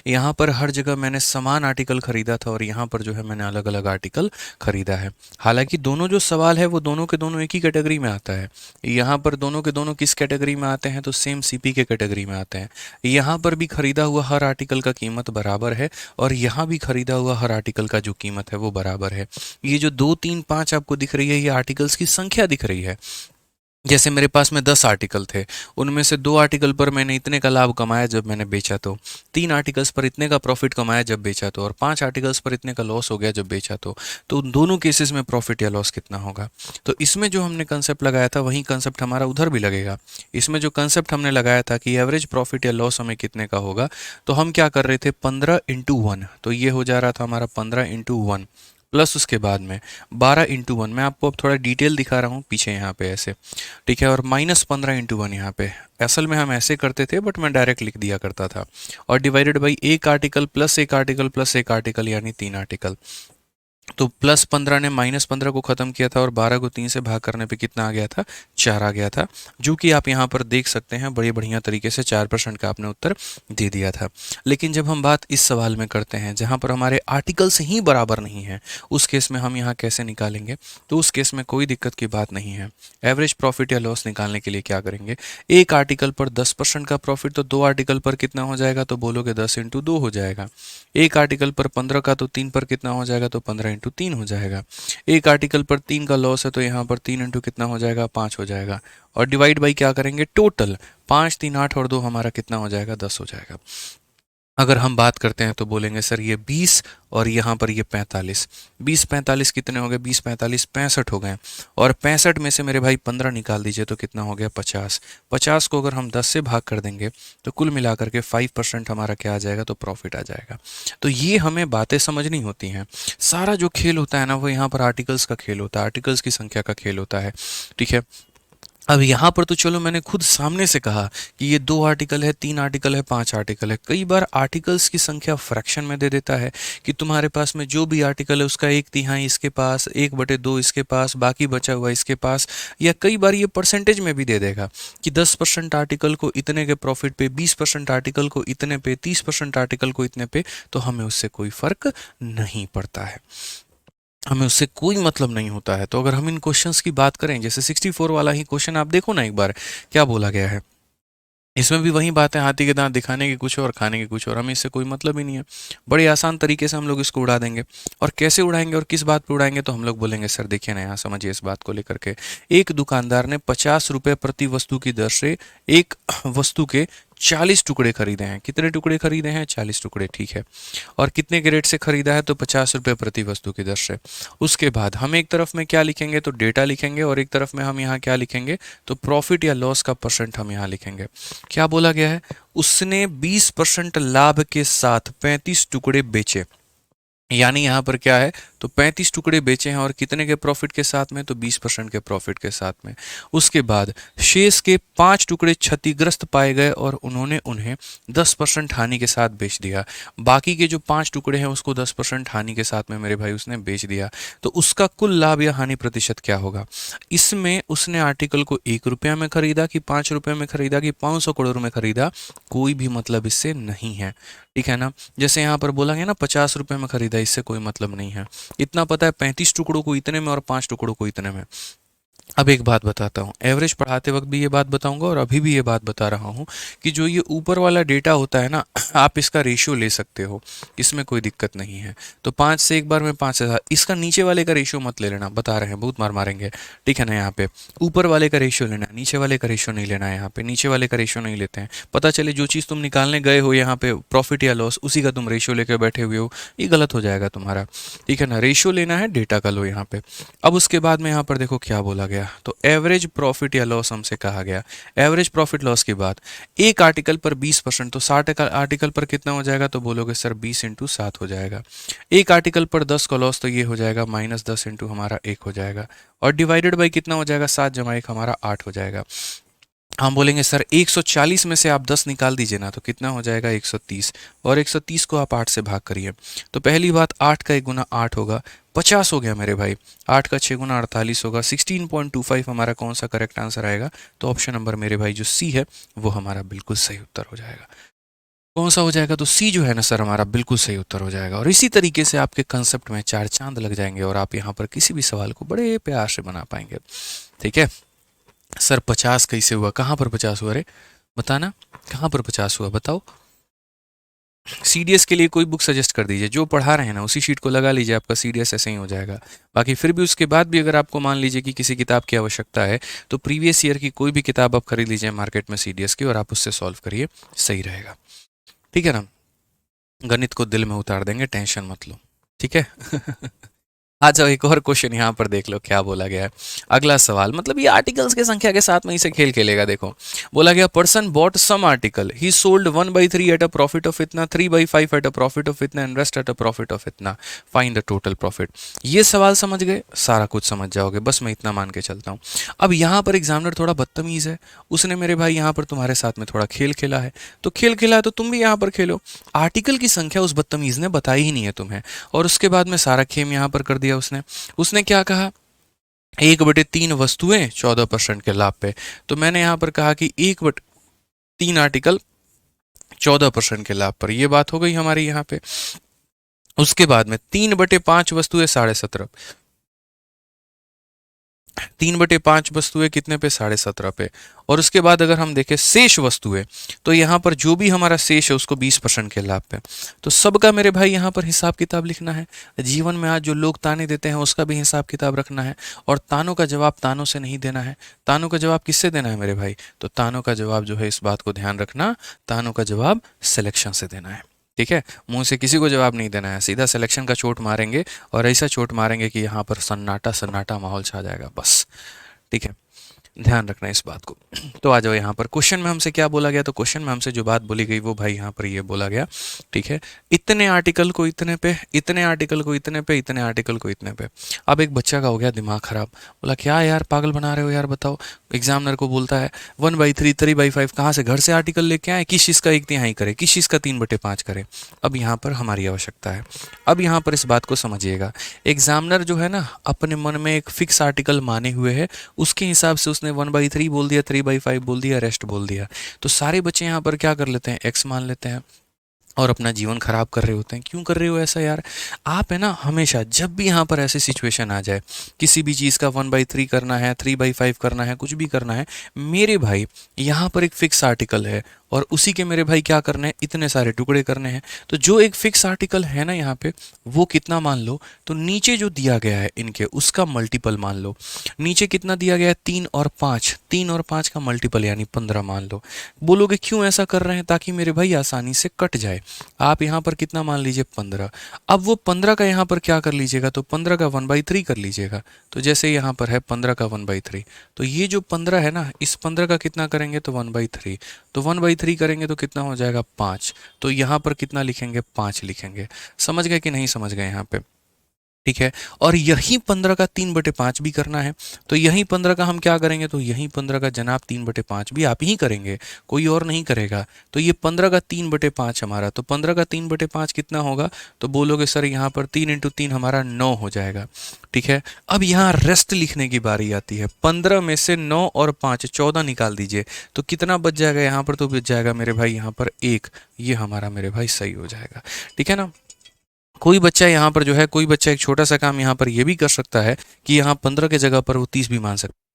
यहाँ पर हर जगह मैंने समान आर्टिकल खरीदा था और यहाँ पर जो है मैंने अलग अलग आर्टिकल खरीदा है। हालांकि दोनों जो सवाल है वो दोनों के दोनों एक ही कैटेगरी में आता है। यहाँ पर दोनों के दोनों किस कैटेगरी में आते हैं, तो सेम सीपी के कैटेगरी में आते हैं। यहाँ पर भी खरीदा हुआ हर आर्टिकल का कीमत बराबर है, और यहाँ भी खरीदा हुआ हर आर्टिकल का जो कीमत है वो बराबर है। ये जो 2 3 5 आपको दिख रही है, ये आर्टिकल्स की संख्या दिख रही है। जैसे मेरे पास में 10 आर्टिकल थे, उनमें से 2 आर्टिकल पर मैंने इतने का लाभ कमाया जब मैंने बेचा, तो 3 आर्टिकल्स पर इतने का प्रॉफिट कमाया जब बेचा, तो और 5 आर्टिकल्स पर इतने का लॉस हो गया जब बेचा, तो उन दोनों केसेस में प्रॉफिट या लॉस कितना होगा। तो इसमें जो हमने कंसेप्ट लगाया था वही कंसेप्ट हमारा उधर भी लगेगा। इसमें जो कंसेप्ट हमने लगाया था कि एवरेज प्रॉफिट या लॉस हमें कितने का होगा, तो हम क्या कर रहे थे, 15 × 1, तो ये हो जा रहा था हमारा 15 × 1, प्लस उसके बाद में 12 × 1। मैं आपको अब थोड़ा डिटेल दिखा रहा हूँ पीछे यहाँ पे ऐसे, ठीक है, और -15 × 1 यहाँ पे। असल में हम ऐसे करते थे बट मैं डायरेक्ट लिख दिया करता था, और डिवाइडेड बाई एक आर्टिकल प्लस एक आर्टिकल प्लस एक आर्टिकल, यानी 3 आर्टिकल। तो +15 ने -15 को ख़त्म किया था, और 12 को 3 से भाग करने पे कितना आ गया था, 4 आ गया था, जो कि आप यहाँ पर देख सकते हैं बड़े बढ़िया तरीके से 4% का आपने उत्तर दे दिया था। लेकिन जब हम बात इस सवाल में करते हैं जहाँ पर हमारे आर्टिकल्स ही बराबर नहीं है, उस केस में हम यहाँ कैसे निकालेंगे, तो उस केस में कोई दिक्कत की बात नहीं है। एवरेज प्रॉफिट या लॉस निकालने के लिए क्या करेंगे, एक आर्टिकल पर 10% का प्रॉफिट, तो 2 आर्टिकल पर कितना हो जाएगा, तो बोलोगे 10 × 2 हो जाएगा। एक आर्टिकल पर 15 का, तो 3 पर कितना हो जाएगा, तो 15 × 3 हो जाएगा। एक आर्टिकल पर 3 का लॉस है, तो यहाँ पर 3 × कितना हो जाएगा, 5 हो जाएगा। और डिवाइड बाई क्या करेंगे, टोटल 5 3 8 और 2 हमारा कितना हो जाएगा, 10 हो जाएगा। अगर हम बात करते हैं तो बोलेंगे सर ये 20 और यहाँ पर ये 45, 20 45 कितने हो गए, 20 45 65 हो गए, और 65 में से मेरे भाई 15 निकाल दीजिए तो कितना हो गया, 50। 50 को अगर हम 10 से भाग कर देंगे तो कुल मिलाकर के 5% हमारा क्या आ जाएगा, तो प्रॉफिट आ जाएगा। तो ये हमें बातें समझनी होती हैं। सारा जो खेल होता है ना वो यहाँ पर आर्टिकल्स का खेल होता है, आर्टिकल्स की संख्या का खेल होता है, ठीक है। अब यहाँ पर तो चलो मैंने खुद सामने से कहा कि ये 2 आर्टिकल है, 3 आर्टिकल है, 5 आर्टिकल है। कई बार आर्टिकल्स की संख्या फ्रैक्शन में दे देता है कि तुम्हारे पास में जो भी आर्टिकल है उसका 1/3 इसके पास, 1/2 इसके पास, बाकी बचा हुआ इसके पास। या कई बार ये परसेंटेज में भी दे देगा कि 10% आर्टिकल को इतने के प्रॉफिट पे, 20% आर्टिकल को इतने पे, 30% आर्टिकल को इतने पे। तो हमें उससे कोई फर्क नहीं पड़ता है, हमें उससे कोई मतलब नहीं होता है। तो अगर हम इन क्वेश्चंस की बात करें, जैसे 64 वाला ही क्वेश्चन आप देखो ना एक बार, क्या बोला गया है। इसमें भी वही बात है, हाथी के दांत दिखाने की कुछ और खाने की कुछ और, हमें इससे कोई मतलब ही नहीं है। बड़े आसान तरीके से हम लोग इसको उड़ा देंगे। और कैसे उड़ाएंगे और किस बात पे उड़ाएंगे, तो हम लोग बोलेंगे सर देखिए ना, यहाँ समझिए इस बात को लेकर के। एक दुकानदार ने 50 रुपये प्रति वस्तु की दर से एक वस्तु के 40 टुकड़े खरीदे हैं। कितने टुकड़े खरीदे हैं? 40 टुकड़े, ठीक है। और कितने के रेट से खरीदा है? तो 50 रुपये प्रति वस्तु की दर से। उसके बाद हम एक तरफ में क्या लिखेंगे? तो डेटा लिखेंगे, और एक तरफ में हम यहाँ क्या लिखेंगे? तो प्रॉफिट या लॉस का परसेंट हम यहाँ लिखेंगे। क्या बोला गया है? उसने 20% लाभ के साथ 35 टुकड़े बेचे, यानी यहाँ पर क्या है? तो 35 टुकड़े बेचे हैं, और कितने के प्रॉफिट के साथ में? तो 20% के प्रॉफिट के साथ में। उसके बाद शेष के 5 टुकड़े क्षतिग्रस्त पाए गए और उन्होंने उन्हें 10% हानि के साथ बेच दिया। बाकी के जो 5 टुकड़े हैं उसको 10% हानि के साथ में मेरे भाई उसने बेच दिया। तो उसका कुल लाभ या हानि प्रतिशत क्या होगा? इसमें उसने आर्टिकल को 1 रुपया में खरीदा कि 5 रुपये में खरीदा कि 500 करोड़ में खरीदा, कोई भी मतलब इससे नहीं है, ठीक है ना। जैसे यहाँ पर बोला गया ना 50 रुपये में खरीदा, इससे कोई मतलब नहीं है। इतना पता है 35 टुकड़ों को इतने में और 5 टुकड़ों को इतने में। अब एक बात बताता हूँ, एवरेज पढ़ाते वक्त भी ये बात बताऊंगा और अभी भी ये बात बता रहा हूँ कि जो ये ऊपर वाला डेटा होता है ना, आप इसका रेशियो ले सकते हो, इसमें कोई दिक्कत नहीं है। तो 5 से एक बार में 5 से 7, इसका नीचे वाले का रेशियो मत ले लेना, बता रहे हैं बहुत मार मारेंगे, ठीक है ना। यहाँ पे ऊपर वाले का रेशियो लेना, नीचे वाले का रेशियो नहीं लेना है। यहाँ पे नीचे वाले का रेशियो नहीं लेते हैं, पता चले जो चीज़ तुम निकालने गए हो यहाँ पे प्रॉफिट या लॉस, उसी का तुम रेशियो लेकर बैठे हुए हो, ये गलत हो जाएगा तुम्हारा, ठीक है ना। रेशियो लेना है, डेटा का लो यहाँ पे। अब उसके बाद में यहाँ पर देखो क्या बोला गया, तो एवरेज प्रॉफिट या लॉस हमसे कहा गया। एवरेज प्रॉफिट लॉस के बाद एक आर्टिकल पर 20%, तो 60 आर्टिकल पर कितना हो जाएगा? तो बोलोगे सर 20 इंटू 7 हो जाएगा। एक आर्टिकल पर 10 का लॉस, तो ये हो जाएगा -10 इंटू हमारा 1 हो जाएगा, और डिवाइडेड बाई कितना हो जाएगा? 7 जमा 1 हमारा 8 हो जाएगा। हम बोलेंगे सर 140 में से आप 10 निकाल दीजिए ना, तो कितना हो जाएगा? 130, और 130 को आप 8 से भाग करिए। तो पहली बात 8 का 1 गुना 8 होगा, 50 हो गया मेरे भाई। 8 का 6 गुना 48 होगा। 16.25 हमारा कौन सा करेक्ट आंसर आएगा? तो ऑप्शन नंबर मेरे भाई जो सी है वो हमारा बिल्कुल सही उत्तर हो जाएगा। कौन सा हो जाएगा? तो सी जो है ना सर हमारा बिल्कुल सही उत्तर हो जाएगा। और इसी तरीके से आपके कंसेप्ट में 4 चांद लग जाएंगे और आप यहाँ पर किसी भी सवाल को बड़े प्यार से बना पाएंगे, ठीक है। सर 50 कैसे हुआ? कहाँ पर 50 हुआ? अरे बताना, कहाँ पर 50 हुआ बताओ। सीडीएस के लिए कोई बुक सजेस्ट कर दीजिए, जो पढ़ा रहे हैं ना उसी शीट को लगा लीजिए, आपका सीडीएस ऐसे ही हो जाएगा। बाकी फिर भी उसके बाद भी अगर आपको मान लीजिए कि किसी किताब की आवश्यकता है, तो प्रीवियस ईयर की कोई भी किताब आप खरीद लीजिए मार्केट में सीडीएस की, और आप उससे सॉल्व करिए, सही रहेगा, ठीक है ना। गणित को दिल में उतार देंगे, टेंशन मत लो, ठीक है। आ जाओ, एक और क्वेश्चन यहाँ पर देख लो क्या बोला गया है। अगला सवाल, मतलब ये आर्टिकल्स की संख्या के साथ में इसे खेल खेलेगा। देखो बोला गया person bought some article, he sold 1/3 at a profit of इतना, 3/5 एट अ प्रॉफिट ऑफ इतना, and rest at a profit of इतना, फाइंड द टोटल प्रॉफिट। ये सवाल समझ गए? सारा कुछ समझ जाओगे, बस मैं इतना मान के चलता हूँ। अब यहाँ पर एग्जामिनर थोड़ा बदतमीज है, उसने मेरे भाई यहाँ पर तुम्हारे साथ में थोड़ा खेल खेला है, तो खेल खेला है तो तुम भी यहाँ पर खेलो। आर्टिकल की संख्या उस बदतमीज ने बताई ही नहीं है तुम्हें, और उसके बाद में सारा खेम यहाँ पर कर दिया उसने। उसने क्या कहा? 1/3 वस्तुएं 14% के लाभ पे। तो मैंने यहां पर कहा कि 1/3 आर्टिकल 14% के लाभ पर, यह बात हो गई हमारी यहां पे। उसके बाद में 3/5 वस्तुएं 17.5, 3/5 वस्तुएं कितने पे? 17.5 पे। और उसके बाद अगर हम देखें शेष वस्तुएं, तो यहाँ पर जो भी हमारा शेष है उसको 20% के लाभ पे। तो सबका मेरे भाई यहाँ पर हिसाब किताब लिखना है। जीवन में आज जो लोग ताने देते हैं उसका भी हिसाब किताब रखना है, और तानों का जवाब तानों से नहीं देना है। तानों का जवाब किससे देना है मेरे भाई? तो तानों का जवाब जो है, इस बात को ध्यान रखना, तानों का जवाब सिलेक्शन से देना है, ठीक है। मुंह से किसी को जवाब नहीं देना है, सीधा सिलेक्शन का चोट मारेंगे, और ऐसा चोट मारेंगे कि यहाँ पर सन्नाटा सन्नाटा माहौल छा जाएगा, बस, ठीक है। ध्यान रखना इस बात को। तो आ जाओ यहाँ पर, क्वेश्चन में हमसे क्या बोला गया? तो क्वेश्चन में हमसे जो बात बोली गई वो भाई यहाँ पर ये बोला गया, ठीक है, इतने आर्टिकल को इतने पे, इतने आर्टिकल को इतने पे, इतने आर्टिकल को इतने पे। अब एक बच्चा का हो गया दिमाग खराब, बोला क्या यार पागल बना रहे हो यार, बताओ। एग्जामिनर को बोलता है 1/3, 3/5 कहाँ से, घर से आर्टिकल लेके आए, किस चीज़ का 1/3 करे, किस चीज़ का 3/5 करे। अब यहाँ पर हमारी आवश्यकता है। अब यहाँ पर इस बात को समझिएगा, एग्जामिनर जो है ना अपने मन में एक फिक्स आर्टिकल माने हुए है, उसके हिसाब से उसने 1/3 बोल दिया, 3/5 बोल दिया, रेस्ट बोल दिया। तो सारे बच्चे यहाँ पर क्या कर लेते हैं? एक्स मान लेते हैं, और अपना जीवन खराब कर रहे होते हैं। क्यों कर रहे हो ऐसा यार? आप है ना हमेशा जब भी यहाँ पर ऐसी सिचुएशन आ जाए, किसी भी चीज़ का 1/3 करना है, 3/5 करना है, कुछ भी करना है, मेरे भाई यहाँ पर एक फिक्स आर्टिकल है, और उसी के मेरे भाई क्या करने हैं, इतने सारे टुकड़े करने हैं। तो जो एक फिक्स आर्टिकल है ना यहाँ पे, वो कितना मान लो, तो नीचे जो दिया गया है इनके उसका मल्टीपल मान लो। नीचे कितना दिया गया है, 3 और 5, 3 और 5 का मल्टीपल यानी 15 मान लो। बोलोगे क्यों ऐसा कर रहे हैं, ताकि मेरे भाई आसानी से कट जाए। आप यहाँ पर कितना मान लीजिए, 15। अब वो 15 का यहाँ पर क्या कर लीजिएगा, तो 15 का 1/3 कर लीजिएगा। तो जैसे यहाँ पर है 15 का 1/3, तो ये जो 15 है ना, इस 15 का कितना करेंगे, तो 1/3। तो 1/3 करेंगे तो कितना हो जाएगा, 5। तो यहाँ पर कितना लिखेंगे, 5 लिखेंगे। समझ गए कि नहीं समझ गए यहाँ पे, ठीक है। और यही 15 का 3/5 भी करना है। तो यही 15 का हम क्या करेंगे, तो यही 15 का जनाब 3/5 भी आप ही करेंगे, कोई और नहीं करेगा। तो ये 15 का 3/5 हमारा, तो 15 का 3/5 कितना होगा, तो बोलोगे सर यहाँ पर 3 × 3 हमारा 9 हो जाएगा, ठीक है। अब यहाँ रेस्ट लिखने की बारी आती है। 15 में से 9 और 5 14 निकाल दीजिए, तो कितना बच जाएगा यहाँ पर, तो बच जाएगा मेरे भाई यहाँ पर 1। ये हमारा मेरे भाई सही हो जाएगा, ठीक है ना। कोई बच्चा यहाँ पर जो है, कोई बच्चा एक छोटा सा काम यहाँ पर ये भी कर सकता है कि यहाँ 15 के जगह पर वो 30 भी मान सकता है।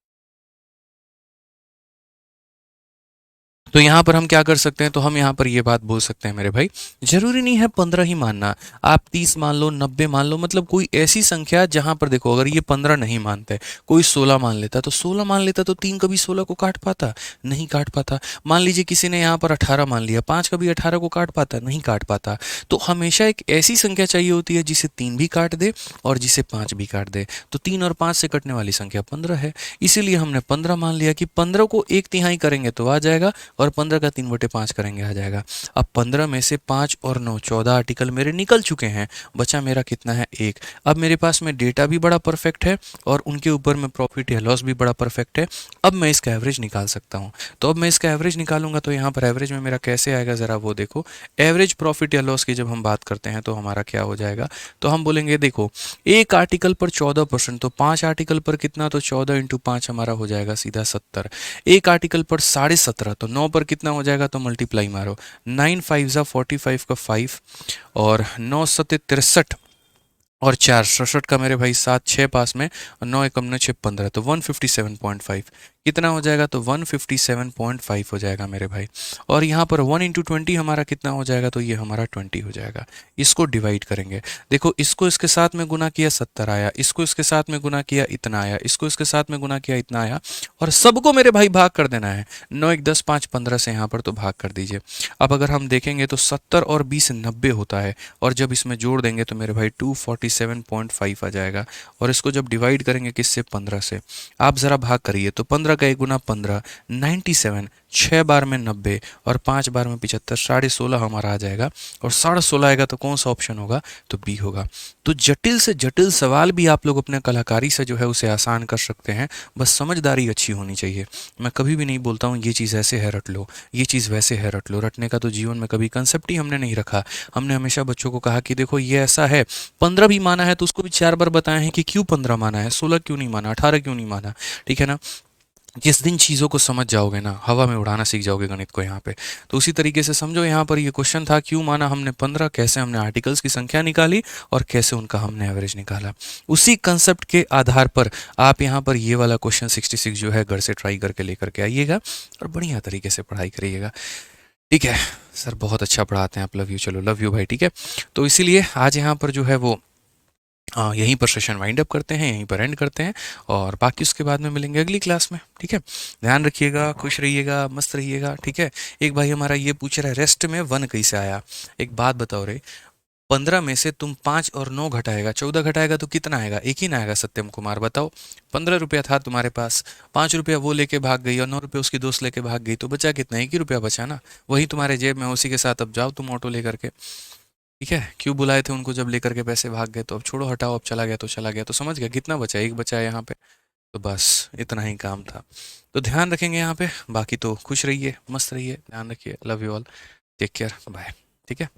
तो यहाँ पर हम क्या कर सकते हैं, तो हम यहाँ पर ये बात बोल सकते हैं मेरे भाई, जरूरी नहीं है 15 ही मानना। आप 30 मान लो, 90 मान लो, मतलब कोई ऐसी संख्या जहाँ पर देखो, अगर ये 15 नहीं मानते, कोई 16 मान लेता, तो 16 मान लेता तो 3 कभी 16 को काट पाता, नहीं काट पाता। मान लीजिए किसी ने यहाँ पर 18 मान लिया, 5 कभी 18 को काट पाता, नहीं काट पाता। तो हमेशा एक ऐसी संख्या चाहिए होती है जिसे 3 भी काट दे और जिसे 5 भी काट दे। तो 3 और 5 से कटने वाली संख्या 15 है, इसीलिए हमने 15 मान लिया कि 15 को 1/3 करेंगे तो आ जाएगा, और 15 का 3/5 करेंगे आ जाएगा। अब 15 में से 5 और 9 14 आर्टिकल मेरे निकल चुके हैं, बचा मेरा कितना है, 1। अब मेरे पास में डेटा भी बड़ा परफेक्ट है और उनके ऊपर में प्रॉफिट या लॉस भी बड़ा परफेक्ट है। अब मैं इसका एवरेज निकाल सकता हूँ। तो अब मैं इसका एवरेज निकालूंगा, तो यहाँ पर एवरेज में मेरा कैसे आएगा, ज़रा वो देखो। एवरेज प्रॉफिट या लॉस की जब हम बात करते हैं तो हमारा क्या हो जाएगा, तो हम बोलेंगे देखो, एक आर्टिकल पर 14%, तो 5 आर्टिकल पर कितना, तो 14 × 5 हमारा हो जाएगा सीधा 70। एक आर्टिकल पर 17.5, तो 9 पर कितना हो जाएगा, तो मल्टीप्लाई मारो, 9 5 ज़ा 45 का 5, और 9 7 63, और 4 67 का मेरे भाई 7 6 पास में, और 9 एकम 9 6 15, तो 157.5 कितना हो जाएगा, तो 157.5 हो जाएगा मेरे भाई। और यहाँ पर 1 × 20 हमारा कितना हो जाएगा, तो ये हमारा 20 हो जाएगा। इसको डिवाइड करेंगे, देखो इसको इसके साथ में गुना किया 70 आया, इसको इसके साथ में गुना किया इतना आया, इसको इसके साथ में गुना किया इतना आया, और सबको मेरे भाई भाग कर देना है। 9 1 10 5 15 से यहाँ पर तो भाग कर दीजिए। अब अगर हम देखेंगे तो 70 और 20 90 होता है, और जब इसमें जोड़ देंगे तो मेरे भाई 247.5 आ जाएगा। और इसको जब डिवाइड करेंगे किससे, 15 से, आप ज़रा भाग करिए, तो 15 का 1 गुना 15, 97, 6 बार में 90, और 5 बार में 75, 16.5 हमारा आ जाएगा। और 16.5 आएगा तो कौन सा ऑप्शन होगा, तो बी होगा। तो जटिल से जटिल सवाल भी आप लोग अपने कलाकारी से जो है उसे आसान कर सकते हैं, बस समझदारी अच्छी होनी चाहिए। मैं कभी भी नहीं बोलता हूँ ये चीज़ ऐसे है रट लो, ये चीज़ वैसे है रट लो। रटने का तो जीवन में कभी कंसेप्ट ही हमने नहीं रखा। हमने हमेशा बच्चों को कहा कि देखो ये ऐसा है, 15 भी माना है तो उसको भी 4 बार बताए हैं कि क्यों 15 माना है, 16 क्यों नहीं माना, 18 क्यों नहीं माना, ठीक है ना। जिस दिन चीज़ों को समझ जाओगे ना, हवा में उड़ाना सीख जाओगे गणित को यहाँ पे। तो उसी तरीके से समझो, यहाँ पर ये क्वेश्चन था क्यों माना हमने 15, कैसे हमने आर्टिकल्स की संख्या निकाली और कैसे उनका हमने एवरेज निकाला। उसी कंसेप्ट के आधार पर आप यहाँ पर ये वाला क्वेश्चन 66 जो है घर से ट्राई करके लेकर के आइएगा और बढ़िया तरीके से पढ़ाई करिएगा, ठीक है। सर बहुत अच्छा पढ़ाते हैं आप, लव यू, चलो लव यू भाई, ठीक है। तो इसीलिए आज यहाँ पर जो है वो यहीं पर सेशन वाइंड अप करते हैं, यहीं पर एंड करते हैं, और बाकी उसके बाद में मिलेंगे अगली क्लास में, ठीक है। ध्यान रखिएगा, खुश रहिएगा, मस्त रहिएगा, ठीक है। एक भाई हमारा ये पूछ रहा है रेस्ट में 1 कैसे आया। एक बात बताओ रे, 15 में से तुम 5 और 9 घटाएगा, 14 घटाएगा तो कितना आएगा, एक ही ना आएगा। सत्यम कुमार बताओ, 15 रुपया था तुम्हारे पास, 5 रुपया वो लेके भाग गई और 9 रुपये उसकी दोस्त लेके भाग गई, तो बचा कितना, 1 ही रुपया बचा ना, वही तुम्हारे जेब में, उसी के साथ अब जाओ तुम ऑटो लेकर के, ठीक है। क्यों बुलाए थे उनको जब लेकर के पैसे भाग गए, तो अब छोड़ो हटाओ, अब चला गया तो चला गया, तो समझ गया कितना बचा, एक बचा है यहाँ पे। तो बस इतना ही काम था। तो ध्यान रखेंगे यहाँ पे, बाकी तो खुश रहिए, मस्त रहिए, ध्यान रखिए, love you all, take care, bye, ठीक है।